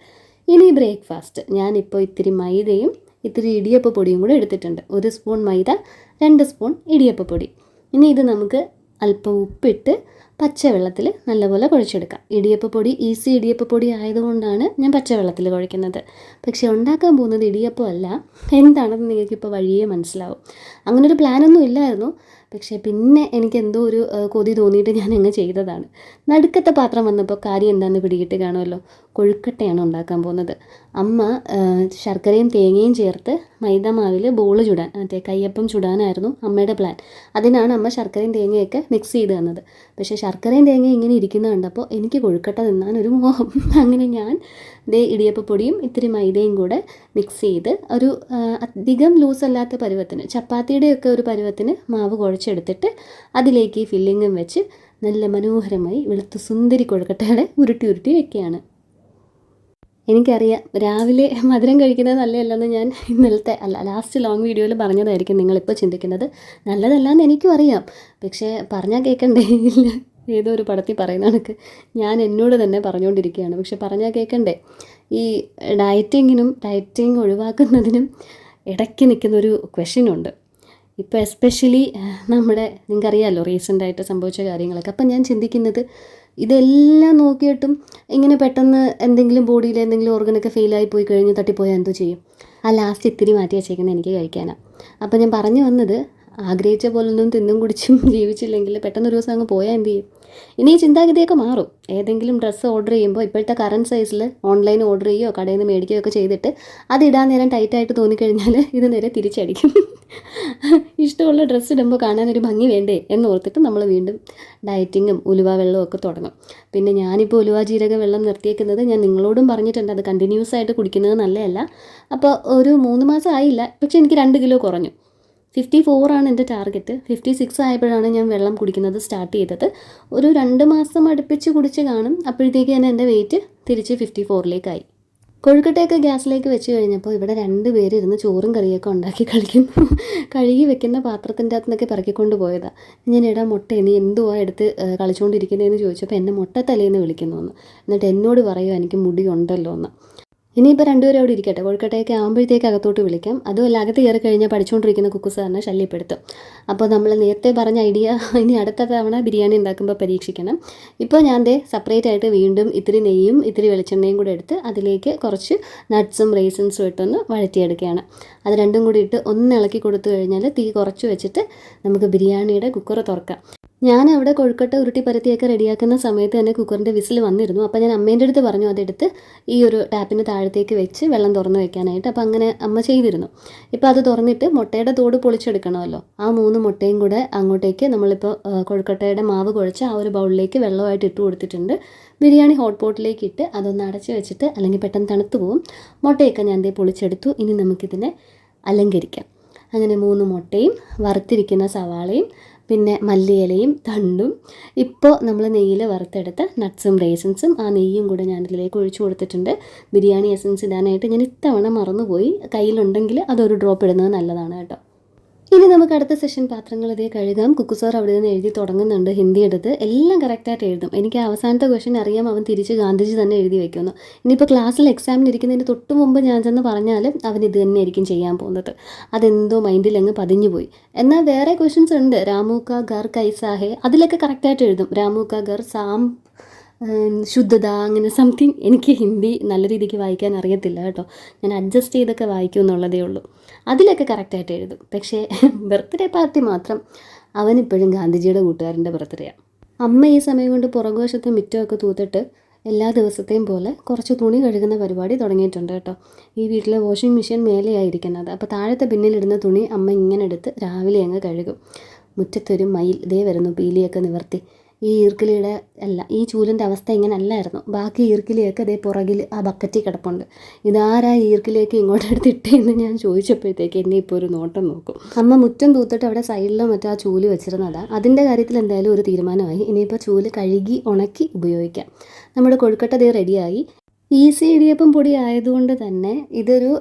ഇനി ബ്രേക്ക്ഫാസ്റ്റ്, ഞാനിപ്പോൾ ഇത്തിരി മൈദയും ഇത്തിരി ഇടിയപ്പപ്പൊടിയും കൂടെ എടുത്തിട്ടുണ്ട്. 1 സ്പൂൺ മൈദ, 2 സ്പൂൺ ഇടിയപ്പപ്പൊടി. ഇനി ഇത് നമുക്ക് അല്പം ഉപ്പിട്ട് പച്ചവെള്ളത്തിൽ നല്ലപോലെ കുഴച്ചെടുക്കാം. ഇടിയപ്പപ്പൊടി ഈസി ഇടിയപ്പപ്പൊടി ആയതുകൊണ്ടാണ് ഞാൻ പച്ചവെള്ളത്തിൽ കുഴയ്ക്കുന്നത്. പക്ഷേ ഉണ്ടാക്കാൻ പോകുന്നത് ഇടിയപ്പമല്ല, എന്താണെന്ന് നിങ്ങൾക്കിപ്പോൾ വഴിയേ മനസ്സിലാവും. അങ്ങനൊരു പ്ലാനൊന്നും ഇല്ലായിരുന്നു. പക്ഷേ പിന്നെ എനിക്കെന്തോ ഒരു കൊതി തോന്നിയിട്ട് ഞാൻ അങ്ങ് ചെയ്തതാണ്. നടുക്കത്തെ പാത്രം വന്നപ്പോൾ കാര്യം എന്താണെന്ന് പിടികിട്ട് കാണുമല്ലോ. കൊഴുക്കട്ടയാണ് ഉണ്ടാക്കാൻ പോകുന്നത്. അമ്മ ശർക്കരയും തേങ്ങയും ചേർത്ത് മൈദമാവിൽ ബോൾ ചുടാൻ, മറ്റേ കയ്യപ്പം ചുടാനായിരുന്നു അമ്മയുടെ പ്ലാൻ. അതിനാണ് അമ്മ ശർക്കരയും തേങ്ങയൊക്കെ മിക്സ് ചെയ്ത് തന്നത്. പക്ഷേ ശർക്കരയും തേങ്ങയും ഇങ്ങനെ ഇരിക്കുന്നത് കണ്ടപ്പോൾ എനിക്ക് കൊഴുക്കട്ട തിന്നാനൊരു മോഹം. അങ്ങനെ ഞാൻ ഇടിയപ്പപ്പൊടിയും ഇത്തിരി മൈദയും കൂടെ മിക്സ് ചെയ്ത് ഒരു അധികം ലൂസല്ലാത്ത പരുവത്തിന്, ചപ്പാത്തിയുടെയൊക്കെ ഒരു പരുവത്തിന് മാവ് കുഴച്ചെടുത്തിട്ട് അതിലേക്ക് ഈ ഫില്ലിങ്ങും വെച്ച് നല്ല മനോഹരമായി വെളുത്ത സുന്ദരി കൊഴുക്കട്ടകളെ ഉരുട്ടി വയ്ക്കുകയാണ്. എനിക്കറിയാം രാവിലെ മധുരം കഴിക്കുന്നത് നല്ലതല്ലെന്ന് ഞാൻ ഇന്നലത്തെ ലാസ്റ്റ് ലോങ് വീഡിയോയിൽ പറഞ്ഞതായിരിക്കും നിങ്ങളിപ്പോൾ ചിന്തിക്കുന്നത്. നല്ലതല്ലാന്ന് എനിക്കും അറിയാം, പക്ഷേ പറഞ്ഞാൽ കേൾക്കണ്ടേ. ഇല്ല, ഏതോ ഒരു പടത്തിൽ പറയുന്ന കണക്ക് ഞാൻ എന്നോട് തന്നെ പറഞ്ഞുകൊണ്ടിരിക്കുകയാണ്. പക്ഷെ പറഞ്ഞാൽ കേൾക്കണ്ടേ. ഈ ഡയറ്റിങ് ഒഴിവാക്കുന്നതിനും ഇടയ്ക്ക് നിൽക്കുന്നൊരു ക്വസ്റ്റ്യനുണ്ട്. ഇപ്പോൾ എസ്പെഷ്യലി നിങ്ങൾക്കറിയാമല്ലോ റീസെൻ്റായിട്ട് സംഭവിച്ച കാര്യങ്ങളൊക്കെ. അപ്പം ഞാൻ ചിന്തിക്കുന്നത്, ഇതെല്ലാം നോക്കിയിട്ടും ഇങ്ങനെ പെട്ടെന്ന് എന്തെങ്കിലും ബോഡിയിൽ എന്തെങ്കിലും ഓർഗനൊക്കെ ഫെയിലായി പോയി കഴിഞ്ഞ് തട്ടിപ്പോയാൽ എന്തോ ചെയ്യും? ആ ലാസ്റ്റ് ഇത്തിരി മാറ്റി വെച്ചേക്കുന്നത് എനിക്ക് കഴിക്കാനാണ്. അപ്പോൾ ഞാൻ പറഞ്ഞു വന്നത്, ആഗ്രഹിച്ച പോലൊന്നും തിന്നും കുടിച്ചും ജീവിച്ചില്ലെങ്കിൽ പെട്ടെന്നൊരു ദിവസം അങ്ങ് പോയാൽ എന്ത് ചെയ്യും? ഇനി ഈ ചിന്താഗതിയൊക്കെ മാറും. ഏതെങ്കിലും ഡ്രസ്സ് ഓർഡർ ചെയ്യുമ്പോൾ ഇപ്പോഴത്തെ കറൻറ്റ് സൈസിൽ ഓൺലൈൻ ഓർഡർ ചെയ്യുകയോ കടയിൽ നിന്ന് മേടിക്കുകയോ ഒക്കെ ചെയ്തിട്ട് അത് ഇടാൻ നേരം ടൈറ്റായിട്ട് തോന്നിക്കഴിഞ്ഞാൽ ഇത് നേരെ തിരിച്ചടിക്കും. ഇഷ്ടമുള്ള ഡ്രസ്സ് ഇടുമ്പോൾ കാണാനൊരു ഭംഗി വേണ്ടേ എന്നോർത്തിട്ട് നമ്മൾ വീണ്ടും ഡയറ്റിങ്ങും ഉലുവ വെള്ളവും ഒക്കെ തുടങ്ങും. പിന്നെ ഞാനിപ്പോൾ ഉലുവ ജീരക വെള്ളം നിർത്തിയേക്കുന്നത് ഞാൻ നിങ്ങളോടും പറഞ്ഞിട്ടുണ്ട്, അത് കണ്ടിന്യൂസ് ആയിട്ട് കുടിക്കുന്നത് നല്ലതല്ല. അപ്പോൾ ഒരു 3 മാസം ആയില്ല, പക്ഷേ എനിക്ക് 2 കിലോ കുറഞ്ഞു. 54 ആണ് എൻ്റെ ടാർഗറ്റ്. 56 ആയപ്പോഴാണ് ഞാൻ വെള്ളം കുടിക്കുന്നത് സ്റ്റാർട്ട് ചെയ്തത്. ഒരു 2 മാസം അടുപ്പിച്ച് കുടിച്ച് കാണും. അപ്പോഴത്തേക്ക് തന്നെ എൻ്റെ വെയിറ്റ് തിരിച്ച് 54ലേക്കായി. കൊഴുക്കട്ടയൊക്കെ ഗ്യാസിലേക്ക് വെച്ച് കഴിഞ്ഞപ്പോൾ ഇവിടെ 2 പേര് ഇരുന്ന് ചോറും കറിയൊക്കെ ഉണ്ടാക്കി കളിക്കുന്നു. കഴുകി വെക്കുന്ന പാത്രത്തിൻ്റെ അകത്ത് നിന്നൊക്കെ പറക്കിക്കൊണ്ട് പോയതാണ്. ഞാൻ എടാ മുട്ട നീ എന്തുവാ എടുത്ത് കളിച്ചുകൊണ്ടിരിക്കുന്നതെന്ന് ചോദിച്ചപ്പോൾ എന്നെ മുട്ടത്തലേന്ന് വിളിക്കുന്നു എന്ന്. എന്നിട്ട് എന്നോട് പറയുമോ എനിക്ക് മുടി ഉണ്ടല്ലോ എന്ന്. ഇനിയിപ്പോൾ 2 പേരും അവിടെ ഇരിക്കട്ടെ, കൊഴുക്കട്ടയൊക്കെ ആകുമ്പോഴത്തേക്ക് അകത്തോട്ട് വിളിക്കാം. അതുമല്ല, അകത്ത് കയറി കഴിഞ്ഞാൽ പഠിച്ചുകൊണ്ടിരിക്കുന്ന കുക്കു സാറിനെ ശല്യപ്പെടുത്തും. അപ്പോൾ നമ്മൾ നേരത്തെ പറഞ്ഞ ഐഡിയ ഇനി അടുത്ത തവണ ബിരിയാണി ഉണ്ടാക്കുമ്പോൾ പരീക്ഷിക്കണം. ഇപ്പോൾ ഞാൻ സെപ്പറേറ്റ് ആയിട്ട് വീണ്ടും ഇത്തിരി നെയ്യും ഇത്തിരി വെളിച്ചെണ്ണയും കൂടെ എടുത്ത് അതിലേക്ക് കുറച്ച് നട്ട്സും റേസിൻസും ഇട്ടൊന്ന് വഴറ്റിയെടുക്കുകയാണ്. അത് രണ്ടും കൂടി ഇട്ട് ഒന്ന് ഇളക്കി കൊടുത്തു കഴിഞ്ഞാൽ തീ കുറച്ച് വെച്ചിട്ട് നമുക്ക് ബിരിയാണിയുടെ കുക്കർ തുറക്കാം. ഞാൻ അവിടെ കൊഴുക്കട്ട ഉരുട്ടി പരത്തിയൊക്കെ റെഡിയാക്കുന്ന സമയത്ത് തന്നെ കുക്കറിൻ്റെ വിസിൽ വന്നിരുന്നു. അപ്പോൾ ഞാൻ അമ്മേൻ്റെ അടുത്ത് പറഞ്ഞു അതെടുത്ത് ഈ ഒരു ടാപ്പിന് താഴത്തേക്ക് വെച്ച് വെള്ളം തുറന്ന് വെക്കാനായിട്ട്. അപ്പോൾ അങ്ങനെ അമ്മ ചെയ്തിരുന്നു. ഇപ്പോൾ അത് തുറന്നിട്ട് മുട്ടയുടെ തോട് പൊളിച്ചെടുക്കണമല്ലോ. ആ 3 മുട്ടയും കൂടെ അങ്ങോട്ടേക്ക് നമ്മളിപ്പോൾ കൊഴുക്കട്ടയുടെ മാവ് കുഴച്ച് ആ ഒരു ബൗളിലേക്ക് വെള്ളമായിട്ട് ഇട്ട് കൊടുത്തിട്ടുണ്ട്. ബിരിയാണി ഹോട്ട് പോട്ടിലേക്ക് ഇട്ട് അതൊന്ന് അടച്ച് വെച്ചിട്ട്, അല്ലെങ്കിൽ പെട്ടെന്ന് തണുത്ത് പോവും. മുട്ടയൊക്കെ ഞാൻ പൊളിച്ചെടുത്തു. ഇനി നമുക്കിതിനെ അലങ്കരിക്കാം. അങ്ങനെ 3 മുട്ടയും വറുത്തിരിക്കുന്ന സവാളയും പിന്നെ മല്ലിയിലയും തണ്ടും ഇപ്പോൾ നമ്മൾ നെയ്യിൽ വറുത്തെടുത്ത നട്ട്സും റേസിൻസും ആ നെയ്യും കൂടെ ഞാനിതിലേക്ക് ഒഴിച്ചു കൊടുത്തിട്ടുണ്ട്. ബിരിയാണി എസൻസ് ഇടാനായിട്ട് ഞാൻ ഇത്തവണ മറന്നുപോയി. കയ്യിലുണ്ടെങ്കിൽ അതൊരു ഡ്രോപ്പ് ഇടുന്നത് നല്ലതാണ് കേട്ടോ. ഇനി നമുക്ക് അടുത്ത സെഷൻ പാത്രങ്ങൾ ഇതേ കഴുകാം. കുക്കു സാർ അവിടെ നിന്ന് എഴുതി തുടങ്ങുന്നുണ്ട്. ഹിന്ദി എടുത്ത് എല്ലാം കറക്റ്റായിട്ട് എഴുതും. എനിക്ക് അവസാനത്തെ ക്വസ്റ്റ്യൻ അറിയാം, അവൻ തിരിച്ച് ഗാന്ധിജി തന്നെ എഴുതി വെക്കുന്നു. ഇനിയിപ്പോൾ ക്ലാസ്സിൽ എക്സാമിന് ഇരിക്കുന്നതിന് തൊട്ട് മുമ്പ് ഞാൻ ചെന്ന് പറഞ്ഞാലും അവൻ ഇത് തന്നെയായിരിക്കും ചെയ്യാൻ പോകുന്നത്. അതെന്തോ മൈൻഡിൽ അങ്ങ് പതിഞ്ഞു പോയി. എന്നാൽ വേറെ ക്വസ്റ്റ്യൻസ് ഉണ്ട്. രാമു കാ ഘർ കൈസാ ഹേ, അതിലൊക്കെ കറക്റ്റായിട്ട് എഴുതും. രാമു കാ ഘർ സാം ശുദ്ധത അങ്ങനെ സംതിങ്. എനിക്ക് ഹിന്ദി നല്ല രീതിക്ക് വായിക്കാൻ അറിയത്തില്ല കേട്ടോ. ഞാൻ അഡ്ജസ്റ്റ് ചെയ്തൊക്കെ വായിക്കും എന്നുള്ളതേ ഉള്ളൂ. അതിലൊക്കെ കറക്റ്റായിട്ട് എഴുതും. പക്ഷേ ബർത്ത്ഡേ പാർട്ടി മാത്രം അവനിപ്പോഴും ഗാന്ധിജിയുടെ കൂട്ടുകാരൻ്റെ ബർത്ത്ഡേയാണ്. അമ്മ ഈ സമയം കൊണ്ട് പുറകുവശത്തെ മിറ്റമൊക്കെ തൂത്തിട്ട് എല്ലാ ദിവസത്തെയും പോലെ കുറച്ച് തുണി കഴുകുന്ന പരിപാടി തുടങ്ങിയിട്ടുണ്ട് കേട്ടോ. ഈ വീട്ടിലെ വാഷിംഗ് മെഷീൻ മേലെയായിരിക്കുന്നത്. അപ്പോൾ താഴത്തെ പിന്നിലിടുന്ന തുണി അമ്മ ഇങ്ങനെ എടുത്ത് രാവിലെ അങ്ങ് കഴുകും. മുറ്റത്തൊരു മയിൽ ഇതേ വരുന്നു, പീലിയൊക്കെ നിവർത്തി. ഈ ഈർക്കിലിയുടെ ഈ ചൂലിൻ്റെ അവസ്ഥ ഇങ്ങനെ അല്ലായിരുന്നു. ബാക്കി ഈർക്കിലിയൊക്കെ അതേ പുറകിൽ ആ ബക്കറ്റിൽ കിടപ്പുണ്ട്. ഇതാരാ ഈർക്കിലേക്ക് ഇങ്ങോട്ട് എടുത്തിട്ടേന്ന് ഞാൻ ചോദിച്ചപ്പോഴത്തേക്ക് എന്നെ ഇപ്പോൾ ഒരു നോട്ടം നോക്കും. അമ്മ മുറ്റം തൂത്തിട്ട് അവിടെ സൈഡിലോ മറ്റോ ആ ചൂല് വെച്ചിരുന്നതാണ്. അതിൻ്റെ കാര്യത്തിൽ എന്തായാലും ഒരു തീരുമാനമായി. ഇനിയിപ്പോൾ ചൂല് കഴുകി ഉണക്കി ഉപയോഗിക്കാം. നമ്മുടെ കൊഴുക്കട്ട റെഡിയായി. ഈസി ഇടിയപ്പം പൊടി ആയതുകൊണ്ട് തന്നെ ഇതൊരു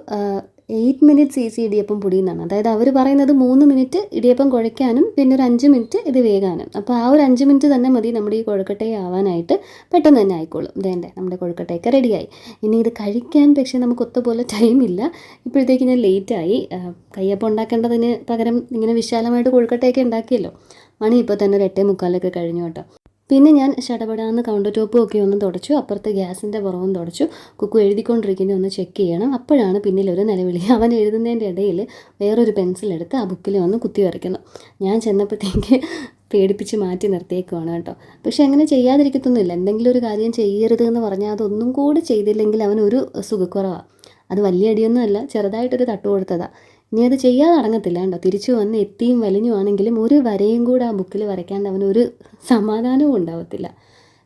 8 മിനിറ്റ്സ് ഈസി ഇടിയപ്പം പൊടി എന്നാണ്. അതായത് അവർ പറയുന്നത് 3 മിനിറ്റ് ഇടിയപ്പം കുഴയ്ക്കാനും പിന്നെ ഒരു 5 മിനിറ്റ് ഇത് വേകാനും. അപ്പോൾ ആ ഒരു 5 മിനിറ്റ് തന്നെ മതി നമ്മുടെ ഈ കൊഴുക്കട്ടയെ ആവാനായിട്ട്. പെട്ടെന്ന് തന്നെ ആയിക്കോളും. ഇതേണ്ടേ നമ്മുടെ കൊഴുക്കട്ടയൊക്കെ റെഡിയായി. ഇനി ഇത് കഴിക്കാൻ പക്ഷേ നമുക്ക് ഒത്തുപോലെ ടൈമില്ല. ഇപ്പോഴത്തേക്ക് ഞാൻ ലേറ്റായി. കയ്യപ്പം ഉണ്ടാക്കേണ്ടതിന് പകരം ഇങ്ങനെ വിശാലമായിട്ട് കൊഴുക്കട്ടയൊക്കെ ഉണ്ടാക്കിയല്ലോ. മണി ഇപ്പോൾ തന്നെ ഒരു 8:45 കഴിഞ്ഞു കേട്ടോ. പിന്നെ ഞാൻ ശടപടാന്ന് കൗണ്ടർ ടോപ്പും ഒക്കെ ഒന്ന് തുടച്ചു. അപ്പുറത്ത് ഗ്യാസിൻ്റെ പുറവും തുടച്ചു. കുക്കു എഴുതിക്കൊണ്ടിരിക്കുന്നത് ഒന്ന് ചെക്ക് ചെയ്യണം. അപ്പോഴാണ് പിന്നിലൊരു നിലവിളി. അവൻ എഴുതുന്നതിൻ്റെ ഇടയിൽ വേറൊരു പെൻസിലെടുത്ത് ആ ബുക്കിൽ വന്ന് കുത്തി വരയ്ക്കുന്നു. ഞാൻ ചെന്നപ്പോഴത്തേക്ക് പേടിപ്പിച്ച് മാറ്റി നിർത്തിയേക്കുവാണ് കേട്ടോ. പക്ഷെ അങ്ങനെ ചെയ്യാതിരിക്കത്തൊന്നുമില്ല. എന്തെങ്കിലും ഒരു കാര്യം ചെയ്യരുത് എന്ന് പറഞ്ഞാൽ അതൊന്നും കൂടി ചെയ്തില്ലെങ്കിൽ അവനൊരു സുഖക്കുറവാണ്. അത് വലിയ അടിയൊന്നും അല്ല, ചെറുതായിട്ടൊരു തട്ട് കൊടുത്തതാണ്. ഇനി അത് ചെയ്യാതെ അടങ്ങത്തില്ല കേട്ടോ. തിരിച്ചു വന്ന് എത്തിയും വലിഞ്ഞുവാണെങ്കിലും ഒരു വരയും കൂടെ ആ ബുക്കിൽ വരയ്ക്കാണ്ട് അവനൊരു സമാധാനവും ഉണ്ടാവത്തില്ല.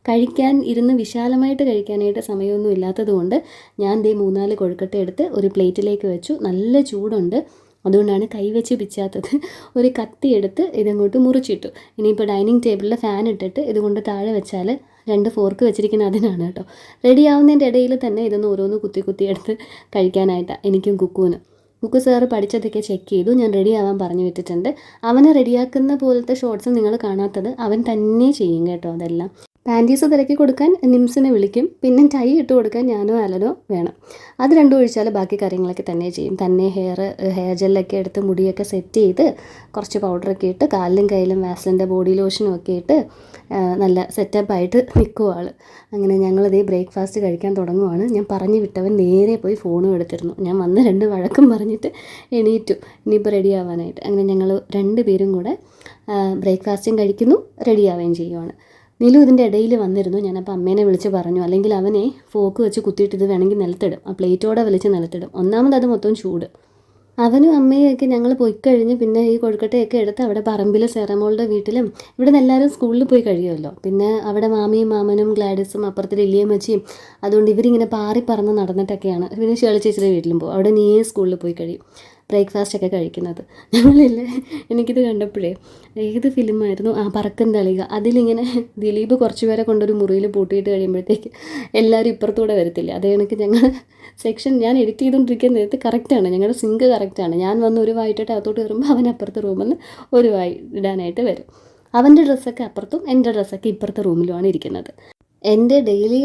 കഴിക്കാൻ ഇരുന്ന് വിശാലമായിട്ട് കഴിക്കാനായിട്ട് സമയമൊന്നും ഇല്ലാത്തത് കൊണ്ട് ഞാൻ 3-4 കൊഴുക്കട്ട എടുത്ത് ഒരു പ്ലേറ്റിലേക്ക് വെച്ചു. നല്ല ചൂടുണ്ട്, അതുകൊണ്ടാണ് കൈവച്ച് പിച്ചാത്തത്. ഒരു കത്തി എടുത്ത് ഇതങ്ങോട്ട് മുറിച്ചിട്ടു. ഇനിയിപ്പോൾ ഡൈനിങ് ടേബിളിൽ ഫാൻ ഇട്ടിട്ട് ഇതുകൊണ്ട് താഴെ വെച്ചാൽ 2 ഫോർക്ക് വെച്ചിരിക്കുന്ന അതിനാണ് കേട്ടോ. റെഡി ആവുന്നതിൻ്റെ ഇടയിൽ തന്നെ ഇതൊന്ന് ഓരോന്ന് കുത്തി എടുത്ത് കഴിക്കാനായിട്ടാണ് എനിക്കും കുക്കുവിനും. കുക്കു സാറ് പഠിച്ചതൊക്കെ ചെക്ക് ചെയ്തു. ഞാൻ റെഡി ആവാൻ പറഞ്ഞു വിട്ടിട്ടുണ്ട്. അവനെ റെഡിയാക്കുന്ന പോലത്തെ ഷോർട്സ് നിങ്ങൾ കാണാത്തത് അവൻ തന്നെ ചെയ്യും കേട്ടോ. അതെല്ലാം പാൻറ്റീസ് തിരക്കി കൊടുക്കാൻ നിംസിനെ വിളിക്കും. പിന്നെ ടൈ ഇട്ട് കൊടുക്കാൻ ഞാനോ അലനോ വേണം. അത് രണ്ടും ഒഴിച്ചാൽ ബാക്കി കാര്യങ്ങളൊക്കെ തന്നെ ചെയ്യും. തന്നെ ഹെയർ ജെല്ലൊക്കെ എടുത്ത് മുടിയൊക്കെ സെറ്റ് ചെയ്ത് കുറച്ച് പൗഡറൊക്കെ ഇട്ട് കാലിലും കയ്യിലും വാസലിൻ്റെ ബോഡി ലോഷനും ഒക്കെ ഇട്ട് നല്ല സെറ്റപ്പായിട്ട് നിൽക്കും ആൾ. അങ്ങനെ ഞങ്ങളിതേ ബ്രേക്ക്ഫാസ്റ്റ് കഴിക്കാൻ തുടങ്ങുവാണ്. ഞാൻ പറഞ്ഞു വിട്ടവൻ നേരെ പോയി ഫോണും എടുത്തിരുന്നു. ഞാൻ വന്ന് 2 വഴക്കും പറഞ്ഞിട്ട് എണീറ്റു ഇനിയിപ്പോൾ റെഡി ആവാനായിട്ട്. അങ്ങനെ ഞങ്ങൾ 2 പേരും കൂടെ ബ്രേക്ക്ഫാസ്റ്റും കഴിക്കുന്നു, റെഡിയാവുകയും ചെയ്യുവാണ്. നീലു ഇതിൻ്റെ ഇടയിൽ വന്നിരുന്നു. ഞാനപ്പോൾ അമ്മേനെ വിളിച്ച് പറഞ്ഞു, അല്ലെങ്കിൽ അവനെ ഫോക്ക് വെച്ച് കുത്തിയിട്ട് ഇത് വേണമെങ്കിൽ നിലത്തിടും, ആ പ്ലേറ്റോടെ വലിച്ച് നിലത്തിടും. ഒന്നാമത് അത് മൊത്തം ചൂട്. അവനും അമ്മയൊക്കെ ഞങ്ങൾ പോയിക്കഴിഞ്ഞ് പിന്നെ ഈ കൊഴുക്കട്ടയൊക്കെ എടുത്ത് അവിടെ പറമ്പിൽ സെറമോളുടെ വീട്ടിലും ഇവിടെ നിന്ന് എല്ലാവരും സ്കൂളിൽ പോയി കഴിയുമല്ലോ. പിന്നെ അവിടെ മാമിയും മാമനും ഗ്ലാഡിസും അപ്പുറത്ത് ലില്ലിയും വെച്ചിയും, അതുകൊണ്ട് ഇവരിങ്ങനെ പാറി പറന്ന് നടന്നിട്ടൊക്കെയാണ്. പിന്നെ ഷേളി ചേച്ചിയുടെ വീട്ടിലും പോകും. അവിടെ നീ സ്കൂളിൽ പോയി കഴിയും ബ്രേക്ക്ഫാസ്റ്റൊക്കെ കഴിക്കുന്നത്. ഞങ്ങളില്ലേ, എനിക്കിത് കണ്ടപ്പോഴേ ഏത് ഫിലിമായിരുന്നു പറക്കും തളിക, അതിലിങ്ങനെ ദിലീപ് കുറച്ച് പേരെ കൊണ്ടൊരു മുറിയിൽ പൂട്ടിയിട്ട് കഴിയുമ്പോഴത്തേക്ക് എല്ലാവരും ഇപ്പുറത്തൂടെ വരത്തില്ല. അതേ കണക്ക് ഞങ്ങൾ സെക്ഷൻ ഞാൻ എഡിറ്റ് ചെയ്തുകൊണ്ടിരിക്കുന്ന നേരത്ത് കറക്റ്റാണ്, ഞങ്ങളുടെ സിങ്ക് കറക്റ്റാണ്. ഞാൻ വന്ന് ഒരു വായിട്ടിട്ട് അകത്തോട്ട് കയറുമ്പോൾ അവൻ അപ്പുറത്തെ റൂമിൽ നിന്ന് ഒരു വായി ഇടാനായിട്ട് വരും. അവൻ്റെ ഡ്രസ്സൊക്കെ അപ്പുറത്തും എൻ്റെ ഡ്രസ്സൊക്കെ ഇപ്പുറത്തെ റൂമിലുമാണ് ഇരിക്കുന്നത്. എൻ്റെ ഡെയിലി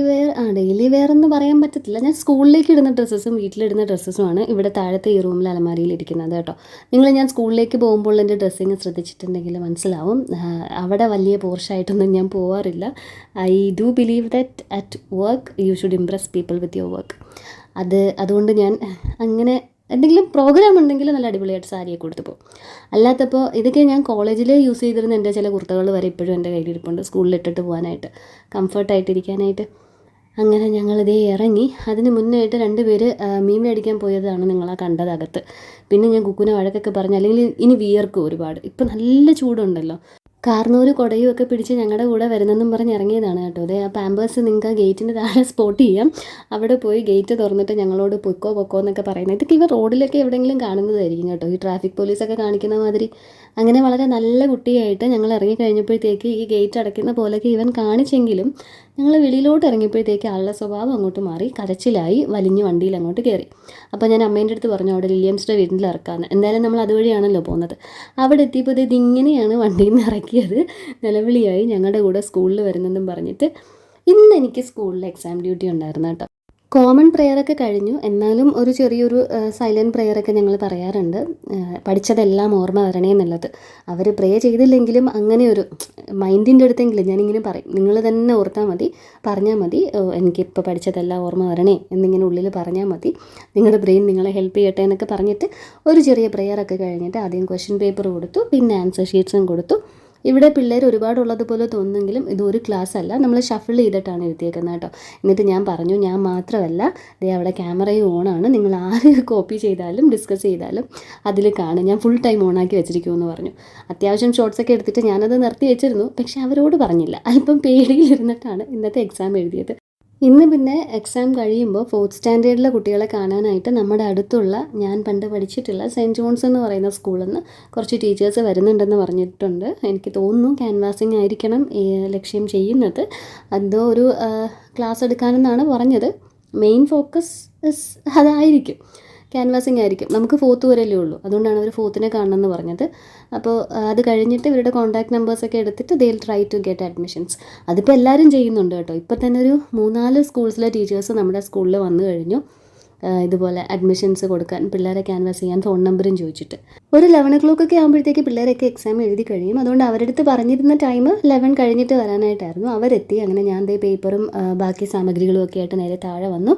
വെയർ എന്ന് പറയാൻ പറ്റത്തില്ല. ഞാൻ സ്കൂളിലേക്ക് ഇടുന്ന ഡ്രസ്സസും വീട്ടിലിടുന്ന ഡ്രസ്സസുമാണ് ഇവിടെ താഴത്തെ ഈ റൂമിൽ അലമാരിയിൽ ഇരിക്കുന്നത് കേട്ടോ. ഞാൻ സ്കൂളിലേക്ക് പോകുമ്പോൾ എൻ്റെ ഡ്രസ്സിങ് ശ്രദ്ധിച്ചിട്ടുണ്ടെങ്കിൽ മനസ്സിലാവും. അവിടെ വലിയ പോർഷായിട്ടൊന്നും ഞാൻ പോവാറില്ല. I do believe that at work you should Impress people with your work. അതുകൊണ്ട് ഞാൻ അങ്ങനെ എന്തെങ്കിലും പ്രോഗ്രാം ഉണ്ടെങ്കിൽ നല്ല അടിപൊളിയായിട്ട് സാരിയൊക്കെ കൊടുത്ത് പോകും. അല്ലാത്തപ്പോൾ ഇതൊക്കെ ഞാൻ കോളേജിൽ യൂസ് ചെയ്തിരുന്ന എൻ്റെ ചില കുർത്തകൾ വരെ ഇപ്പോഴും എൻ്റെ കയ്യിലിരിപ്പുണ്ട്, സ്കൂളിൽ ഇട്ടിട്ട് പോകാനായിട്ട്, കംഫർട്ടായിട്ടിരിക്കാനായിട്ട്. അങ്ങനെ ഞങ്ങളിതേ ഇറങ്ങി. അതിന് മുന്നായിട്ട് 2 പേര് മീൻ മേടിക്കാൻ പോയതാണ് നിങ്ങളാ കണ്ടത് അകത്ത്. പിന്നെ ഞാൻ കുക്കുനെ വഴക്കൊക്കെ പറഞ്ഞു, അല്ലെങ്കിൽ ഇനി വിയർക്കും ഒരുപാട്, ഇപ്പം നല്ല ചൂടുണ്ടല്ലോ. കാർന്നൂർ കുടയും ഒക്കെ പിടിച്ച് ഞങ്ങളുടെ കൂടെ വരുന്നെന്നും പറഞ്ഞ് ഇറങ്ങിയതാണ് കേട്ടോ. അതെ, ആ പാമ്പേഴ്സ് നിങ്ങൾക്ക് ഗേറ്റിൻ്റെ താഴെ സ്പോട്ട് ചെയ്യാം. അവിടെ പോയി ഗേറ്റ് തുറന്നിട്ട് ഞങ്ങളോട് പൊക്കോ എന്നൊക്കെ പറയുന്നത്. ഇതൊക്കെ ഇവർ റോഡിലൊക്കെ എവിടെയെങ്കിലും കാണുന്നതായിരിക്കും കേട്ടോ, ഈ ട്രാഫിക് പോലീസൊക്കെ കാണിക്കുന്ന മാതിരി. അങ്ങനെ വളരെ നല്ല കുട്ടിയായിട്ട് ഞങ്ങൾ ഇറങ്ങിക്കഴിഞ്ഞപ്പോഴത്തേക്ക് ഈ ഗേറ്റ് അടയ്ക്കുന്ന പോലെയൊക്കെ ഇവൻ കാണിച്ചെങ്കിലും ഞങ്ങൾ വെളിയിലോട്ട് ഇറങ്ങിയപ്പോഴത്തേക്ക് ആളുടെ സ്വഭാവം അങ്ങോട്ട് മാറി, കരച്ചിലായി, വലിഞ്ഞ് വണ്ടിയിൽ അങ്ങോട്ട് കയറി. അപ്പോൾ ഞാൻ അമ്മേൻ്റെ അടുത്ത് പറഞ്ഞു അവിടെ വില്യംസിൻ്റെ വീട്ടിൽ ഇറക്കാമെന്ന്. എന്തായാലും നമ്മൾ അതുവഴിയാണല്ലോ പോകുന്നത്. അവിടെ എത്തിയപ്പോൾ ഇതിങ്ങനെയാണ് വണ്ടിയിൽ നിന്ന് ഇറക്കിയത്. നിലവിളിയായി ഞങ്ങളുടെ കൂടെ സ്കൂളിൽ വരുന്നെന്നും പറഞ്ഞിട്ട്. ഇന്ന് എനിക്ക് സ്കൂളിൽ എക്സാം ഡ്യൂട്ടി ഉണ്ടായിരുന്നു കേട്ടോ. കോമൺ പ്രെയറൊക്കെ കഴിഞ്ഞു. എന്നാലും ഒരു ചെറിയൊരു സൈലൻറ്റ് പ്രെയറൊക്കെ ഞങ്ങൾ പറയാറുണ്ട്, പഠിച്ചതെല്ലാം ഓർമ്മ വരണേ എന്നുള്ളത്. അവർ പ്രേ ചെയ്തില്ലെങ്കിലും അങ്ങനെ ഒരു മൈൻഡിൻ്റെ അടുത്തെങ്കിലും ഞാനിങ്ങനെ പറയും, നിങ്ങൾ തന്നെ ഓർത്താൽ മതി, പറഞ്ഞാൽ മതി, എനിക്കിപ്പോൾ പഠിച്ചതെല്ലാം ഓർമ്മ വരണേ എന്നിങ്ങനെ ഉള്ളിൽ പറഞ്ഞാൽ മതി, നിങ്ങളുടെ ബ്രെയിൻ നിങ്ങളെ ഹെൽപ്പ് ചെയ്യട്ടെ എന്നൊക്കെ പറഞ്ഞിട്ട് ഒരു ചെറിയ പ്രെയറൊക്കെ കഴിഞ്ഞിട്ട് ആദ്യം ക്വസ്റ്റ്യൻ പേപ്പർ കൊടുത്തു, പിന്നെ ആൻസർ ഷീറ്റ്സും കൊടുത്തു. ഇവിടെ പിള്ളേർ ഒരുപാടുള്ളതുപോലെ തോന്നുന്നെങ്കിലും ഇതൊരു ക്ലാസ് അല്ല, നമ്മൾ ഷഫിൾ ചെയ്തിട്ടാണ് എഴുതിയേക്കുന്നത് കേട്ടോ. എന്നിട്ട് ഞാൻ പറഞ്ഞു, ഞാൻ മാത്രമല്ല, ദേ അവിടെ ക്യാമറയും ഓണാണ്, നിങ്ങൾ ആര് കോപ്പി ചെയ്താലും ഡിസ്കസ് ചെയ്താലും അതിൽ കാണും, ഞാൻ ഫുൾ ടൈം ഓണാക്കി വെച്ചിരിക്കുമെന്ന് പറഞ്ഞു. അത്യാവശ്യം ഷോർട്സൊക്കെ എടുത്തിട്ട് ഞാനത് നിർത്തി വെച്ചിരുന്നു, പക്ഷെ അവരോട് പറഞ്ഞില്ല. അല്പം പേടിയിലിരുന്നിട്ടാണ് ഇന്നത്തെ എക്സാം എഴുതിയത്. ഇന്ന് പിന്നെ എക്സാം കഴിയുമ്പോൾ 4th സ്റ്റാൻഡേർഡിലെ കുട്ടികളെ കാണാനായിട്ട് നമ്മുടെ അടുത്തുള്ള ഞാൻ പണ്ട് പഠിച്ചിട്ടുള്ള സെൻറ്റ് ജോൺസ് എന്ന് പറയുന്ന സ്കൂളിൽ നിന്ന് കുറച്ച് ടീച്ചേഴ്സ് വരുന്നുണ്ടെന്ന് പറഞ്ഞിട്ടുണ്ട്. എനിക്ക് തോന്നുന്നു ക്യാൻവാസിങ് ആയിരിക്കണം ലക്ഷ്യം ചെയ്യുന്നത്. എന്തോ ഒരു ക്ലാസ് എടുക്കാനെന്നാണ് പറഞ്ഞത്. മെയിൻ ഫോക്കസ് അതായിരിക്കും, ക്യാൻവാസിങ് ആയിരിക്കും. നമുക്ക് 4th വരെയല്ലേ ഉള്ളൂ, അതുകൊണ്ടാണ് അവർ 4th കാണണമെന്ന് പറഞ്ഞത്. അപ്പോൾ അത് കഴിഞ്ഞിട്ട് ഇവരുടെ കോൺടാക്ട് നമ്പേഴ്സൊക്കെ എടുത്തിട്ട് they will try to get admissions. അതിപ്പോൾ എല്ലാവരും ചെയ്യുന്നുണ്ട് കേട്ടോ. ഇപ്പോൾ തന്നെ ഒരു 3-4 സ്കൂൾസിലെ ടീച്ചേഴ്സ് നമ്മുടെ സ്കൂളിൽ വന്നു കഴിഞ്ഞു, ഇതുപോലെ അഡ്മിഷൻസ് കൊടുക്കാൻ, പിള്ളേരെ ക്യാൻവാസ് ചെയ്യാൻ ഫോൺ നമ്പറും ചോദിച്ചിട്ട്. ഒരു 11 o'clock ഒക്കെ ആകുമ്പോഴത്തേക്ക് പിള്ളേരൊക്കെ എക്സാം എഴുതി കഴിയും. അതുകൊണ്ട് അവരുടെ അടുത്ത് പറഞ്ഞിരുന്ന ടൈം 11 കഴിഞ്ഞിട്ട് വരാനായിട്ടായിരുന്നു. അവരെത്തി. അങ്ങനെ ഞാൻ ദേ പേപ്പറും ബാക്കി സാമഗ്രികളും ഒക്കെ ആയിട്ട് നേരെ താഴെ വന്നു.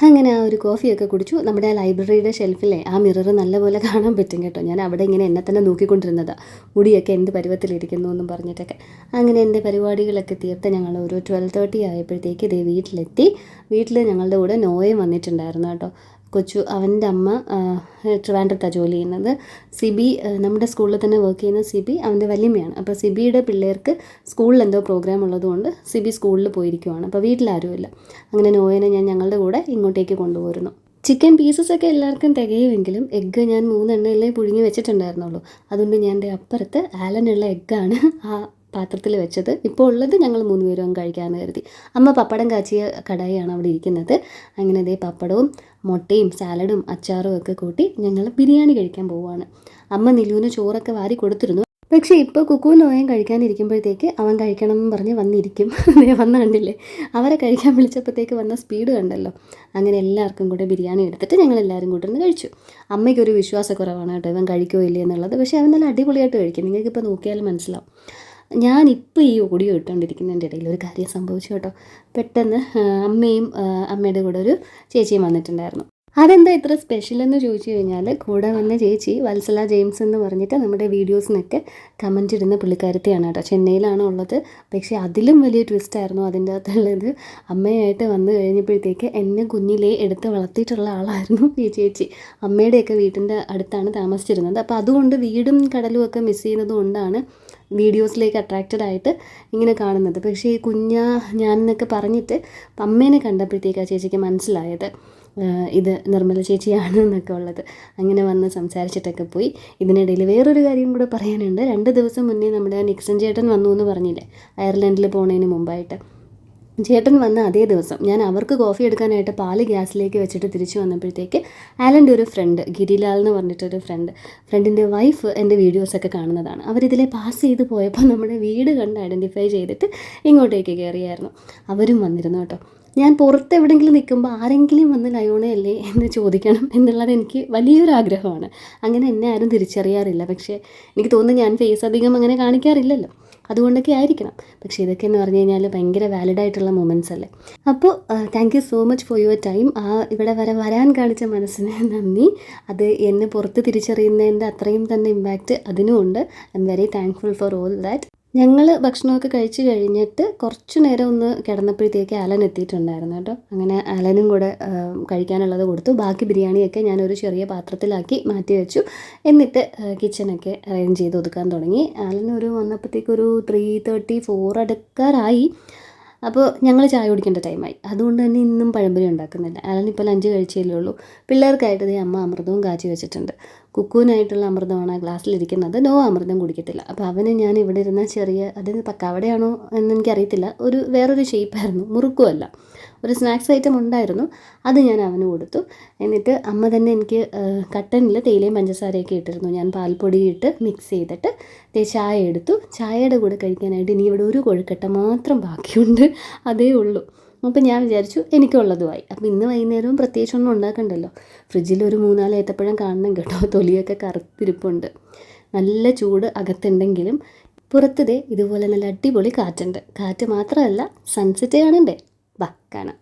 അങ്ങനെ ആ ഒരു കോഫിയൊക്കെ കുടിച്ചു. നമ്മുടെ ആ ലൈബ്രറിയുടെ ഷെൽഫിലെ ആ മിറർ നല്ലപോലെ കാണാൻ പറ്റും കേട്ടോ. ഞാൻ അവിടെ ഇങ്ങനെ എന്നെ തന്നെ നോക്കിക്കൊണ്ടിരുന്നതാണ്, മുടിയൊക്കെ എന്ത് പരുവത്തിലിരിക്കുന്നു എന്നും പറഞ്ഞിട്ടൊക്കെ. അങ്ങനെ എൻ്റെ പരിപാടികളൊക്കെ തീർത്ത് ഞങ്ങൾ ഒരു 12:30 ആയപ്പോഴത്തേക്ക് ഇതേ വീട്ടിലെത്തി. വീട്ടിൽ ഞങ്ങളുടെ കൂടെ നോയയും വന്നിട്ടുണ്ടായിരുന്നു കേട്ടോ. കൊച്ചു, അവൻ്റെ അമ്മ ട്രിവാൻഡ്രത്താണ് ജോലി ചെയ്യുന്നത്. സിബി നമ്മുടെ സ്കൂളിൽ തന്നെ വർക്ക് ചെയ്യുന്ന സിബി അവൻ്റെ വല്യമ്മയാണ്. അപ്പോൾ സിബിയുടെ പിള്ളേർക്ക് സ്കൂളിൽ എന്തോ പ്രോഗ്രാം ഉള്ളതുകൊണ്ട് സിബി സ്കൂളിൽ പോയിരിക്കുവാണ്. അപ്പോൾ വീട്ടിലാരുമില്ല. അങ്ങനെ നോയനെ ഞാൻ ഞങ്ങളുടെ കൂടെ ഇങ്ങോട്ടേക്ക് കൊണ്ടുപോരുന്നു. ചിക്കൻ പീസസൊക്കെ എല്ലാവർക്കും തികയുമെങ്കിലും എഗ്ഗ് ഞാൻ 3 എണ്ണയിലേ പുഴുങ്ങി വെച്ചിട്ടുണ്ടായിരുന്നുള്ളൂ. അതുകൊണ്ട് ഞാൻ എൻ്റെ അപ്പുറത്ത് ആലനുള്ള എഗ്ഗാണ് ആ പാത്രത്തിൽ വെച്ചത്. ഇപ്പോൾ ഉള്ളത് ഞങ്ങൾ 3 പേരും കഴിക്കാമെന്ന് കരുതി. അമ്മ പപ്പടം കാച്ചിയ കടായിയാണ് അവിടെ ഇരിക്കുന്നത്. അങ്ങനെ അതേ പപ്പടവും മുട്ടയും സാലഡും അച്ചാറും ഒക്കെ കൂട്ടി ഞങ്ങൾ ബിരിയാണി കഴിക്കാൻ പോവുകയാണ്. അമ്മ നിലുവിന് ചോറൊക്കെ വാരി കൊടുത്തിരുന്നു. പക്ഷേ ഇപ്പോൾ കുക്കു നോയം കഴിക്കാനിരിക്കുമ്പോഴത്തേക്ക് അവൻ കഴിക്കണം എന്ന് പറഞ്ഞ് വന്നിരിക്കും. വന്ന് കണ്ടില്ലേ, അവരെ കഴിക്കാൻ വിളിച്ചപ്പോഴത്തേക്ക് വന്ന സ്പീഡ് കണ്ടല്ലോ. അങ്ങനെ എല്ലാവർക്കും കൂടെ ബിരിയാണി എടുത്തിട്ട് ഞങ്ങൾ എല്ലാവരും കൂടെ ഇരുന്ന് കഴിച്ചു. അമ്മയ്ക്കൊരു വിശ്വാസക്കുറവാണ് കേട്ടോ ഇവൻ കഴിക്കുമോ ഇല്ലേ എന്നുള്ളത്. പക്ഷേ അവൻ നല്ല അടിപൊളിയായിട്ട് കഴിക്കും. നിങ്ങൾക്കിപ്പോൾ നോക്കിയാലും മനസ്സിലാവും. ഞാനിപ്പോൾ ഈ ഓഡിയോ ഇട്ടുകൊണ്ടിരിക്കുന്നതിൻ്റെ ഇടയിൽ ഒരു കാര്യം സംഭവിച്ചു കേട്ടോ. പെട്ടെന്ന് അമ്മയും അമ്മയുടെ കൂടെ ഒരു ചേച്ചിയും വന്നിട്ടുണ്ടായിരുന്നു. അതെന്താ ഇത്ര സ്പെഷ്യൽ എന്ന് ചോദിച്ചു കഴിഞ്ഞാൽ, കൂടെ വന്ന ചേച്ചി വത്സല ജെയിംസ് എന്ന് പറഞ്ഞിട്ട് നമ്മുടെ വീഡിയോസിനൊക്കെ കമൻറ്റ് ഇടുന്ന പുള്ളിക്കാരത്തിയാണ് കേട്ടോ. ചെന്നൈയിലാണ് ഉള്ളത്. പക്ഷേ അതിലും വലിയ ട്വിസ്റ്റായിരുന്നു അതിൻ്റെ അകത്തുള്ളത്. അമ്മയായിട്ട് വന്നു കഴിഞ്ഞപ്പോഴത്തേക്ക് എന്നെ കുഞ്ഞിലേ എടുത്ത് വളർത്തിയിട്ടുള്ള ആളായിരുന്നു ഈ ചേച്ചി. അമ്മയുടെയൊക്കെ വീട്ടിൻ്റെ അടുത്താണ് താമസിച്ചിരുന്നത്. അപ്പോൾ അതുകൊണ്ട് വീടും കടലും ഒക്കെ മിസ് ചെയ്യുന്നത് കൊണ്ടാണ് വീഡിയോസിലേക്ക് അട്രാക്റ്റഡ് ആയിട്ട് ഇങ്ങനെ കാണുന്നത്. പക്ഷേ ഈ ഞാനെന്നൊക്കെ പറഞ്ഞിട്ട് അമ്മേനെ കണ്ടപ്പോഴത്തേക്ക് ആ ചേച്ചിക്ക് മനസ്സിലായത് ഇത് നിർമ്മല ചേച്ചിയാണ് എന്നൊക്കെ ഉള്ളത്. അങ്ങനെ വന്ന് സംസാരിച്ചിട്ടൊക്കെ പോയി. ഇതിനിടയിൽ വേറൊരു കാര്യം കൂടെ പറയാനുണ്ട്. 2 ദിവസം മുന്നേ നമ്മുടെ നിക്സൺ ചേട്ടൻ വന്നു എന്ന് പറഞ്ഞില്ലേ, അയർലൻഡിൽ പോണതിന് മുമ്പായിട്ട്. ചേട്ടൻ വന്ന അതേ ദിവസം ഞാൻ അവർക്ക് കോഫി എടുക്കാനായിട്ട് പാല് ഗ്യാസിലേക്ക് വെച്ചിട്ട് തിരിച്ചു വന്നപ്പോഴത്തേക്ക് ആലൻ്റെ ഒരു ഫ്രണ്ട്, ഗിരിലാൽ എന്ന് പറഞ്ഞിട്ടൊരു ഫ്രണ്ടിൻ്റെ വൈഫ് എൻ്റെ വീഡിയോസൊക്കെ കാണുന്നതാണ്. അവരിതിലെ പാസ് ചെയ്ത് പോയപ്പോൾ നമ്മുടെ വീട് കണ്ട് ഐഡൻറ്റിഫൈ ചെയ്തിട്ട് ഇങ്ങോട്ടേക്ക് കയറിയായിരുന്നു. അവരും വന്നിരുന്നു കേട്ടോ. ഞാൻ പുറത്ത് എവിടെയെങ്കിലും നിൽക്കുമ്പോൾ ആരെങ്കിലും വന്ന് ലയോണയല്ലേ എന്ന് ചോദിക്കണം എന്നുള്ളത് എനിക്ക് വലിയൊരു ആഗ്രഹമാണ്. അങ്ങനെ എന്നെ ആരും തിരിച്ചറിയാറില്ല. പക്ഷേ എനിക്ക് തോന്നുന്നു ഞാൻ ഫേസ് അധികം അങ്ങനെ കാണിക്കാറില്ലല്ലോ, അതുകൊണ്ടൊക്കെ ആയിരിക്കണം. പക്ഷേ ഇതൊക്കെ എന്ന് പറഞ്ഞു കഴിഞ്ഞാൽ ഭയങ്കര വാലിഡായിട്ടുള്ള മൊമെൻറ്റ്സ് അല്ലേ. അപ്പോൾ thank you so much for your time. ഇവിടെ വരാൻ കാണിച്ച മനസ്സിന് നന്ദി. അത് എന്നെ പുറത്ത് തിരിച്ചറിയുന്നതിൻ്റെ അത്രയും തന്നെ ഇമ്പാക്റ്റ് അതിനുമുണ്ട്. I am very thankful for all that. ഞങ്ങൾ ഭക്ഷണമൊക്കെ കഴിച്ച് കഴിഞ്ഞിട്ട് കുറച്ച് നേരം ഒന്ന് കിടന്നപ്പോഴത്തേക്ക് ആലൻ എത്തിയിട്ടുണ്ടായിരുന്നു കേട്ടോ. അങ്ങനെ ആലനും കൂടെ കഴിക്കാനുള്ളത് കൊടുത്തു. ബാക്കി ബിരിയാണിയൊക്കെ ഞാനൊരു ചെറിയ പാത്രത്തിലാക്കി മാറ്റി വെച്ചു. എന്നിട്ട് കിച്ചണൊക്കെ അറേഞ്ച് ചെയ്ത് ഒതുക്കാൻ തുടങ്ങി. ആലനൊരു വന്നപ്പോഴത്തേക്കൊരു 3:34 അടുക്കാറായി. അപ്പോൾ ഞങ്ങൾ ചായ കുടിക്കേണ്ട ടൈമായി. അതുകൊണ്ട് തന്നെ ഇന്നും പഴംപൊരി ഉണ്ടാക്കുന്നില്ല. ആലനിപ്പോൾ ലഞ്ച് കഴിച്ചേ ഉള്ളൂ. പിള്ളേർക്കായിട്ട് അമ്മ അമൃതവും കാച്ചി വെച്ചിട്ടുണ്ട്. കുക്കുവിനായിട്ടുള്ള അമൃതമാണ് ആ ഗ്ലാസ്സിലിരിക്കുന്നത്. നോ അമൃതം കുടിക്കത്തില്ല. അപ്പോൾ അവന് ഞാൻ ഇവിടെ ഇരുന്ന അതിന് പക്കാവടയാണോ എന്നെനിക്കറിയത്തില്ല, വേറൊരു ഷേപ്പായിരുന്നു, മുറുക്കുമല്ല, ഒരു സ്നാക്സ് ഐറ്റം ഉണ്ടായിരുന്നു. അത് ഞാൻ അവന് കൊടുത്തു. എന്നിട്ട് അമ്മ തന്നെ എനിക്ക് കട്ടനിൽ തേയിലയും പഞ്ചസാരയൊക്കെ ഇട്ടിരുന്നു. ഞാൻ പാൽപ്പൊടി ഇട്ട് മിക്സ് ചെയ്തിട്ട് ചായ എടുത്തു. ചായയുടെ കൂടെ കഴിക്കാനായിട്ട് ഇനി ഇവിടെ ഒരു കൊഴുക്കട്ട മാത്രം ബാക്കിയുണ്ട്, അതേ ഉള്ളൂ. അപ്പോൾ ഞാൻ വിചാരിച്ചു എനിക്കുള്ളതുമായി. അപ്പോൾ ഇന്ന് വൈകുന്നേരവും പ്രത്യേകിച്ചൊന്നും ഉണ്ടാക്കണ്ടല്ലോ. ഫ്രിഡ്ജിൽ ഒരു 3-4 ഏത്തപ്പഴം കാണണം കേട്ടോ. തൊലിയൊക്കെ കറുത്തിരിപ്പുണ്ട്. നല്ല ചൂട് അകത്തുണ്ടെങ്കിലും പുറത്തതേ ഇതുപോലെ നല്ല അടിപൊളി കാറ്റുണ്ട്. കാറ്റ് മാത്രമല്ല, സൺസെറ്റ് കാണണ്ടേ. വാ കാണാം.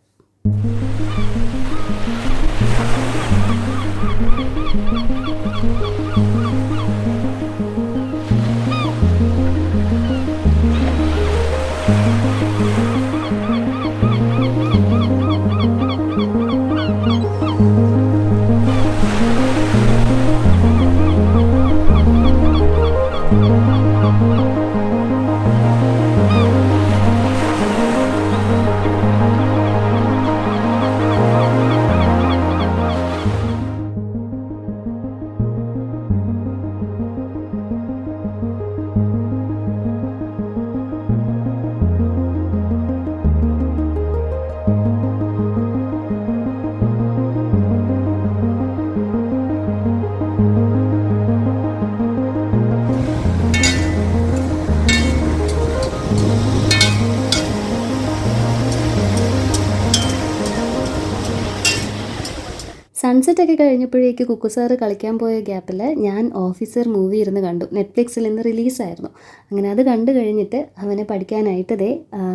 സൺസെറ്റൊക്കെ കഴിഞ്ഞപ്പോഴേക്ക് കുക്കു സാറ് കളിക്കാൻ പോയ ഗ്യാപ്പിൽ ഞാൻ ഓഫീസർ മൂവി ഇരുന്ന് കണ്ടു. നെറ്റ്ഫ്ലിക്സിൽ ഇന്ന് റിലീസായിരുന്നു. അങ്ങനെ അത് കണ്ടു കഴിഞ്ഞിട്ട് അവനെ പഠിക്കാനായിട്ട്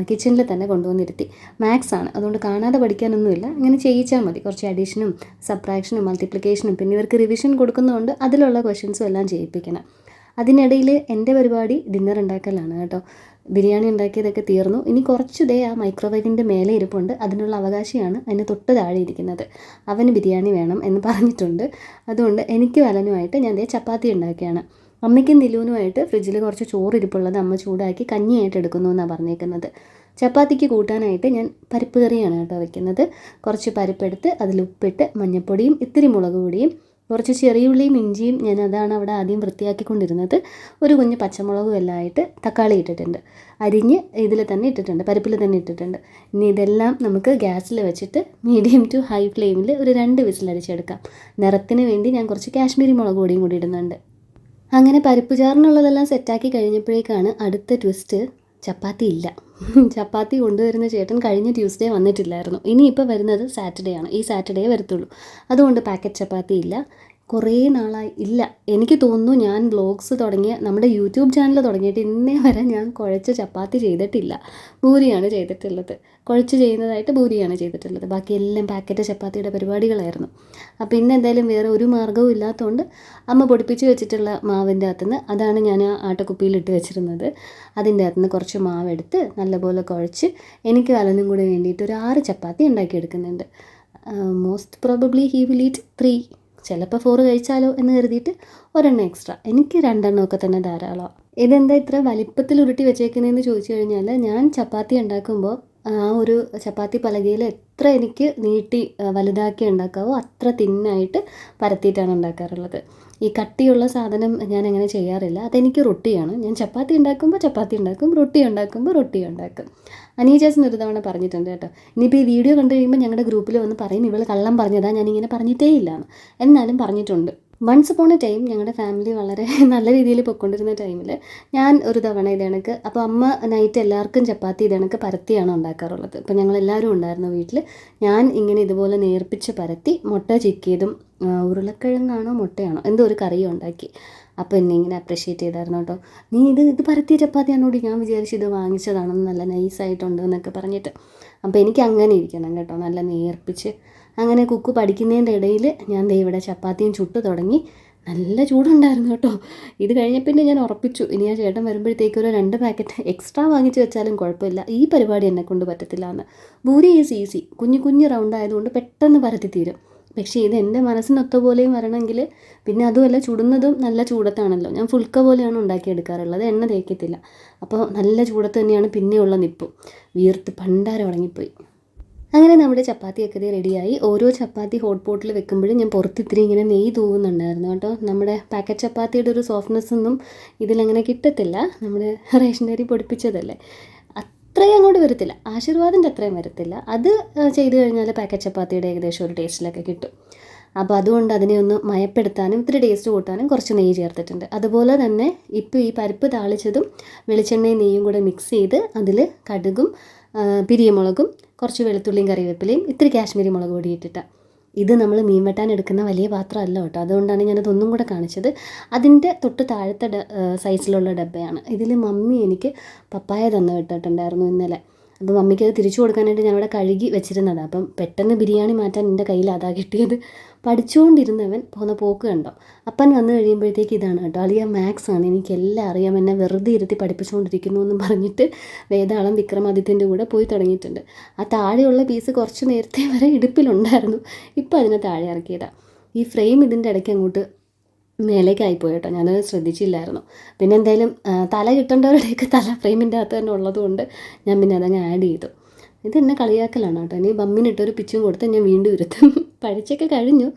കിച്ചണിൽ തന്നെ കൊണ്ടുവന്നിരുത്തി. മാത്സ് ആണ്, അതുകൊണ്ട് കാണാതെ പഠിക്കാനൊന്നുമില്ല, അങ്ങനെ ചെയ്യിച്ചാൽ മതി. കുറച്ച് അഡീഷനും സബ്ട്രാക്ഷനും മൾട്ടിപ്ലിക്കേഷനും പിന്നെ ഇവർക്ക് റിവിഷൻ കൊടുക്കുന്നതുകൊണ്ട് അതിലുള്ള ക്വസ്റ്റ്യൻസും എല്ലാം ചെയ്യിപ്പിക്കണം. അതിനിടയിൽ എൻ്റെ പരിപാടി ഡിന്നർ ഉണ്ടാക്കലാണ് കേട്ടോ. ബിരിയാണി ഉണ്ടാക്കിയതൊക്കെ തീർന്നു. ഇനി കുറച്ച് ആ മൈക്രോവേവിൻ്റെ മേലെ ഇരിപ്പുണ്ട്. അതിനുള്ള അവകാശിയാണ് അതിന് തൊട്ട് താഴെ ഇരിക്കുന്നത്. അവന് ബിരിയാണി വേണം എന്ന് പറഞ്ഞിട്ടുണ്ട്. അതുകൊണ്ട് എനിക്കും അലനുമായിട്ട് ഞാൻ ചപ്പാത്തി ഉണ്ടാക്കിയാണ്. അമ്മയ്ക്കും നിലൂനുമായിട്ട് ഫ്രിഡ്ജിൽ കുറച്ച് ചോറ് ഇരിപ്പുള്ളത് അമ്മ ചൂടാക്കി കഞ്ഞിയായിട്ട് എടുക്കുന്നു എന്നാണ് പറഞ്ഞേക്കുന്നത്. ചപ്പാത്തിക്ക് കൂട്ടാനായിട്ട് ഞാൻ പരിപ്പ് കറിയാണ് കേട്ടോ വയ്ക്കുന്നത്. കുറച്ച് പരിപ്പെടുത്ത് അതിൽ ഉപ്പിട്ട് മഞ്ഞൾപ്പൊടിയും ഇത്തിരി മുളക് പൊടിയും കുറച്ച് ചെറിയുള്ളിയും ഇഞ്ചിയും അതാണ് അവിടെ ആദ്യം വൃത്തിയാക്കിക്കൊണ്ടിരുന്നത്. ഒരു കുഞ്ഞ് പച്ചമുളകും എല്ലാം ആയിട്ട് തക്കാളി ഇട്ടിട്ടുണ്ട്, അരിഞ്ഞ് ഇതിൽ തന്നെ ഇട്ടിട്ടുണ്ട്, പരിപ്പിൽ തന്നെ ഇട്ടിട്ടുണ്ട്. ഇനി ഇതെല്ലാം നമുക്ക് ഗ്യാസിൽ വെച്ചിട്ട് മീഡിയം ടു ഹൈ ഫ്ലെയിമിൽ ഒരു 2 വിസിലടിച്ചെടുക്കാം. നിറത്തിന് വേണ്ടി ഞാൻ കുറച്ച് കാശ്മീരി മുളക് പൊടിയും കൂടി ഇടുന്നുണ്ട്. അങ്ങനെ പരിപ്പ് ചാറിനുള്ളതെല്ലാം സെറ്റാക്കി കഴിഞ്ഞപ്പോഴേക്കാണ് അടുത്ത ട്വിസ്റ്റ്. ചപ്പാത്തി ഇല്ല. ചപ്പാത്തി കൊണ്ടുവരുന്ന ചേട്ടൻ കഴിഞ്ഞ ട്യൂസ്ഡേ വന്നിട്ടില്ലായിരുന്നു. ഇനിയിപ്പോൾ വരുന്നത് സാറ്റർഡേ ആണ്. ഈ സാറ്റർഡേ വരത്തുള്ളൂ. അതുകൊണ്ട് പാക്കറ്റ് ചപ്പാത്തി ഇല്ല. കുറേ നാളായി ഇല്ല. എനിക്ക് തോന്നുന്നു ഞാൻ വ്ളോഗ്സ് തുടങ്ങിയ നമ്മുടെ യൂട്യൂബ് ചാനൽ തുടങ്ങിയിട്ട് ഇന്നേ വരെ ഞാൻ കുഴച്ച് ചപ്പാത്തി ചെയ്തിട്ടില്ല. പൂരിയാണ് ചെയ്തിട്ടുള്ളത്. കുഴച്ച് ചെയ്യുന്നതായിട്ട് പൂരിയാണ് ചെയ്തിട്ടുള്ളത്. ബാക്കി എല്ലാം പാക്കറ്റ് ചപ്പാത്തിയുടെ പരിപാടികളായിരുന്നു. അപ്പോൾ ഇന്ന് എന്തായാലും വേറെ ഒരു മാർഗ്ഗവും ഇല്ലാത്തതുകൊണ്ട് അമ്മ പൊടിപ്പിച്ച് വെച്ചിട്ടുള്ള മാവിൻ്റെ അകത്തുനിന്ന്, അതാണ് ഞാൻ ആ ആട്ടക്കുപ്പിയിലിട്ട് വെച്ചിരുന്നത്, അതിൻ്റെ അകത്തുനിന്ന് കുറച്ച് മാവെടുത്ത് നല്ലപോലെ കുഴച്ച് എനിക്ക് അലനും കൂടെ വേണ്ടിയിട്ട് ഒരു 6 ചപ്പാത്തി ഉണ്ടാക്കിയെടുക്കുന്നുണ്ട്. Most probably he will eat 3, ചിലപ്പോൾ 4 കഴിച്ചാലോ എന്ന് കരുതിയിട്ട് ഒരെണ്ണം എക്സ്ട്രാ. എനിക്ക് 2 എണ്ണമൊക്കെ തന്നെ ധാരാളമാണ്. ഇതെന്താ ഇത്ര വലിപ്പത്തിൽ ഉരുട്ടി വെച്ചേക്കുന്നതെന്ന് ചോദിച്ചു കഴിഞ്ഞാൽ, ഞാൻ ചപ്പാത്തി ഉണ്ടാക്കുമ്പോൾ ആ ഒരു ചപ്പാത്തി പലകയിൽ എത്ര എനിക്ക് നീട്ടി വലുതാക്കി ഉണ്ടാക്കാവോ അത്ര തിന്നായിട്ട് പരത്തിയിട്ടാണ് ഉണ്ടാക്കാറുള്ളത്. ഈ കട്ടിയുള്ള സാധനം ഞാൻ അങ്ങനെ ചെയ്യാറില്ല. അതെനിക്ക് റൊട്ടിയാണ്. ഞാൻ ചപ്പാത്തി ഉണ്ടാക്കുമ്പോൾ ചപ്പാത്തി ഉണ്ടാക്കും, റൊട്ടി ഉണ്ടാക്കുമ്പോൾ റൊട്ടി ഉണ്ടാക്കും. അനീജാസിന് ഒരു തവണ പറഞ്ഞിട്ടുണ്ട് കേട്ടോ. ഇനിയിപ്പോൾ ഈ വീഡിയോ കണ്ടു കഴിയുമ്പോൾ ഞങ്ങളുടെ ഗ്രൂപ്പിൽ വന്ന് പറയും ഇവൾ കള്ളം പറഞ്ഞതാ, ഞാനിങ്ങനെ പറഞ്ഞിട്ടേ ഇല്ലാന്ന്. എന്നാലും പറഞ്ഞിട്ടുണ്ട്. വൺസ് അപ്പോൺ എ ടൈം ഞങ്ങളുടെ ഫാമിലി വളരെ നല്ല രീതിയിൽ പൊയ്ക്കൊണ്ടിരുന്ന ടൈമിൽ ഞാൻ ഒരു തവണ ഇത് കണക്ക്, അപ്പോൾ അമ്മ നൈറ്റ് എല്ലാവർക്കും ചപ്പാത്തി ഇത് കണക്ക് പരത്തിയാണ് ഉണ്ടാക്കാറുള്ളത്. അപ്പോൾ ഞങ്ങളെല്ലാവരും ഉണ്ടായിരുന്നു വീട്ടിൽ. ഞാൻ ഇങ്ങനെ ഇതുപോലെ നേർപ്പിച്ച് പരത്തി മുട്ട ചിക്കിയതും ഉരുളക്കിഴങ്ങാണോ മുട്ടയാണോ എന്തോ ഒരു കറിയും ഉണ്ടാക്കി. അപ്പോൾ എന്നെ ഇങ്ങനെ അപ്രിഷ്യേറ്റ് ചെയ്തായിരുന്നു കേട്ടോ. നീ ഇത് പരത്തിയ ചപ്പാത്തിയാണോടി, ഞാൻ വിചാരിച്ചു ഇത് വാങ്ങിച്ചതാണെന്ന്, നല്ല നൈസായിട്ടുണ്ട് എന്നൊക്കെ പറഞ്ഞിട്ട്. അപ്പോൾ എനിക്ക് അങ്ങനെ ഇരിക്കണം കേട്ടോ, നല്ല നേർപ്പിച്ച്. അങ്ങനെ കുക്ക് പഠിക്കുന്നതിൻ്റെ ഇടയിൽ ഞാൻ ദേ ഇവിടെ ചപ്പാത്തിയും ചുട്ട് തുടങ്ങി. നല്ല ചൂടുണ്ടായിരുന്നു കേട്ടോ. ഇത് കഴിഞ്ഞ പിന്നെ ഞാൻ ഉറപ്പിച്ചു ഇനി ആ ചേട്ടൻ വരുമ്പോഴത്തേക്ക് ഒരു 2 പാക്കറ്റ് എക്സ്ട്രാ വാങ്ങിച്ച് വെച്ചാലും കുഴപ്പമില്ല, ഈ പരിപാടി എന്നെ കൊണ്ട് പറ്റത്തില്ല എന്ന്. പൂരി ഈസ് ഈസി, കുഞ്ഞു കുഞ്ഞു റൗണ്ട് ആയതുകൊണ്ട് പെട്ടെന്ന് പരത്തി തീരും. പക്ഷേ ഇത് എൻ്റെ മനസ്സിനൊത്ത പോലെയും വരണമെങ്കിൽ, പിന്നെ അതുമല്ല ചുടുന്നതും നല്ല ചൂടത്താണല്ലോ. ഞാൻ ഫുൾക്ക പോലെയാണ് ഉണ്ടാക്കിയെടുക്കാറുള്ളത്, എണ്ണ തേക്കത്തില്ല. അപ്പോൾ നല്ല ചൂടത്ത് തന്നെയാണ് പിന്നെയുള്ള നിപ്പും. വീർത്ത് പണ്ടാരം ഉണങ്ങിപ്പോയി. അങ്ങനെ നമ്മുടെ ചപ്പാത്തിയൊക്കെ റെഡിയായി. ഓരോ ചപ്പാത്തി ഹോട്ട് പോട്ടിൽ വെക്കുമ്പോഴും ഞാൻ പുറത്തിത്തിരി ഇങ്ങനെ നെയ്യ് തൂവുന്നുണ്ടായിരുന്നു കേട്ടോ. നമ്മുടെ പാക്കറ്റ് ചപ്പാത്തിയുടെ ഒരു സോഫ്റ്റ്നെസ് ഒന്നും ഇതിലങ്ങനെ കിട്ടത്തില്ല. നമ്മുടെ റേഷനറി പൊടിപ്പിച്ചതല്ലേ, അത്രയും അങ്ങോട്ട് വരത്തില്ല. ആശീർവാദിൻ്റെ അത്രയും വരത്തില്ല. അത് ചെയ്ത് കഴിഞ്ഞാൽ പാക്കറ്റ് ചപ്പാത്തിയുടെ ഏകദേശം ഒരു ടേസ്റ്റിലൊക്കെ കിട്ടും. അപ്പോൾ അതുകൊണ്ട് അതിനെ ഒന്ന് മയപ്പെടുത്താനും ഇത്തിരി ടേസ്റ്റ് കൂട്ടാനും കുറച്ച് നെയ്യ് ചേർത്തിട്ടുണ്ട്. അതുപോലെ തന്നെ ഇപ്പോൾ ഈ പരിപ്പ് താളിച്ചതും വെളിച്ചെണ്ണയും നെയ്യും കൂടെ മിക്സ് ചെയ്ത് അതിൽ കടുകും പിരിയമുളകും കുറച്ച് വെളുത്തുള്ളിയും കറിവേപ്പിലയും ഇത്തിരി കാശ്മീരി മുളക് പൊടി ഇട്ടിട്ട്, ഇത് നമ്മൾ മീൻ വെട്ടാൻ എടുക്കുന്ന വലിയ പാത്രമല്ല കേട്ടോ, അതുകൊണ്ടാണ് ഞാനതൊന്നും കൂടെ കാണിച്ചത്. അതിൻ്റെ തൊട്ട് താഴത്തെ സൈസിലുള്ള ഡബ്ബയാണ്. ഇതിൽ മമ്മി എനിക്ക് പപ്പായ തന്നു വിട്ടിട്ടുണ്ടായിരുന്നു ഇന്നലെ. അപ്പോൾ മമ്മിക്ക് അത് തിരിച്ചു കൊടുക്കാനായിട്ട് ഞാൻ അവിടെ കഴുകി വെച്ചിരുന്നതാണ്. അപ്പം പെട്ടെന്ന് ബിരിയാണി മാറ്റാൻ എൻ്റെ കയ്യിൽ അതാ കിട്ടിയത്. പഠിച്ചുകൊണ്ടിരുന്നവൻ പോകുന്ന പോക്ക് കണ്ടോ. അപ്പൻ വന്നു കഴിയുമ്പോഴത്തേക്ക് ഇതാണ് കേട്ടോ, അളിയ മാത്സ് ആണ്, എനിക്കെല്ലാം അറിയാം, എന്നെ വെറുതെ ഇരുത്തി പഠിപ്പിച്ചുകൊണ്ടിരിക്കുന്നു എന്നും പറഞ്ഞിട്ട് വേതാളം വിക്രമാദിത്യൻ്റെ കൂടെ പോയി തുടങ്ങിയിട്ടുണ്ട്. ആ താഴെയുള്ള പീസ് കുറച്ച് നേരത്തെ വരെ ഇടുപ്പിലുണ്ടായിരുന്നു, ഇപ്പോൾ അതിനെ താഴെ ഇറക്കിയതാണ്. ഈ ഫ്രെയിം ഇതിൻ്റെ ഇടയ്ക്ക് അങ്ങോട്ട് മേലേക്കായിപ്പോയി കേട്ടോ, ഞാനത് ശ്രദ്ധിച്ചില്ലായിരുന്നു. പിന്നെ എന്തായാലും തല കിട്ടേണ്ടവരുടെയൊക്കെ തല ഫ്രെയിമിൻ്റെ അകത്ത് തന്നെ ഉള്ളതുകൊണ്ട് ഞാൻ പിന്നെ അതങ്ങ് ആഡ് ചെയ്തു. ഇത് എന്നെ കളിയാക്കലാണ് കേട്ടോ. ഇനി ബമ്മിനിട്ടൊരു പിച്ചും കൊടുത്ത് ഞാൻ വീണ്ടും ഇരുത്തും. പഠിച്ചൊക്കെ കഴിഞ്ഞു,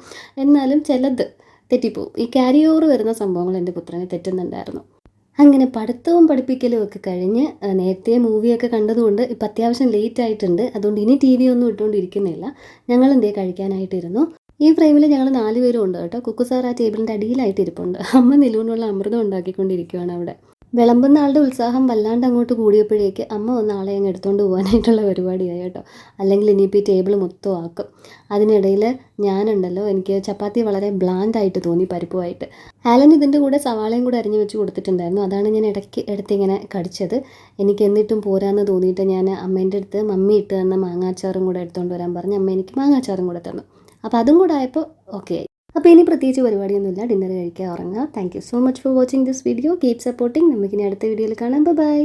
എന്നാലും ചിലത് തെറ്റിപ്പോവും. ഈ ക്യാരി ഓവർ വരുന്ന സംഭവങ്ങൾ എൻ്റെ പുത്രനെ തെറ്റുന്നുണ്ടായിരുന്നു. അങ്ങനെ പഠിത്തവും പഠിപ്പിക്കലും ഒക്കെ കഴിഞ്ഞ് നേരത്തെ മൂവിയൊക്കെ കണ്ടതുകൊണ്ട് ഇപ്പം അത്യാവശ്യം ലേറ്റ് ആയിട്ടുണ്ട്. അതുകൊണ്ട് ഇനി TV ഒന്നും ഇട്ടുകൊണ്ടിരിക്കുന്നില്ല. ഞങ്ങൾ എന്തേ കഴിക്കാനായിട്ടിരുന്നു. ഈ ഫ്രെയിമിൽ ഞങ്ങൾ 4 പേരും ഉണ്ട് കേട്ടോ. കുക്കു സാർ ആ ടേബിളിൻ്റെ അടിയിലായിട്ട് ഇരിപ്പുണ്ട്. അമ്മ നിലൂനുള്ള അമൃതം ഉണ്ടാക്കിക്കൊണ്ടിരിക്കുകയാണ് അവിടെ. വിളമ്പുന്ന ആളുടെ ഉത്സാഹം വല്ലാണ്ട് അങ്ങോട്ട് കൂടിയപ്പോഴേക്ക് അമ്മ ഒന്ന് ആളെ അങ്ങ് എടുത്തുകൊണ്ട് പോകാനായിട്ടുള്ള പരിപാടിയായി കേട്ടോ. അല്ലെങ്കിൽ ഇനിയിപ്പോൾ ഈ ടേബിൾ മൊത്തം ആക്കും. അതിനിടയിൽ ഞാനുണ്ടല്ലോ, എനിക്ക് ചപ്പാത്തി വളരെ ബ്ലാൻഡായിട്ട് തോന്നി പരിപ്പുമായിട്ട്. ആലൻ ഇതിൻ്റെ കൂടെ സവാളയും കൂടെ അരിഞ്ഞ് വെച്ച് കൊടുത്തിട്ടുണ്ടായിരുന്നു. അതാണ് ഞാൻ ഇടയ്ക്ക് എടുത്തിങ്ങനെ കടിച്ചത്. എനിക്ക് എന്നിട്ടും പോരാന്ന് തോന്നിയിട്ട് ഞാൻ അമ്മേൻ്റെ അടുത്ത് മമ്മി ഇട്ട് തന്ന മാങ്ങാച്ചാറും കൂടെ എടുത്തുകൊണ്ട് വരാൻ പറഞ്ഞ് അമ്മ എനിക്ക് മാങ്ങാച്ചാറും കൂടെ തന്നു. അപ്പോൾ അതും കൂടെ ആയപ്പോൾ ഓക്കെ ആയി. അപ്പോൾ ഇനി പ്രത്യേകിച്ച് പരിപാടിയൊന്നുമില്ല, ഡിന്നർ കഴിക്കുക, ഉറങ്ങുക. Thank you so much for watching this video. Keep supporting. നമുക്കിനി അടുത്ത വീഡിയോയിൽ കാണാം. ബൈ.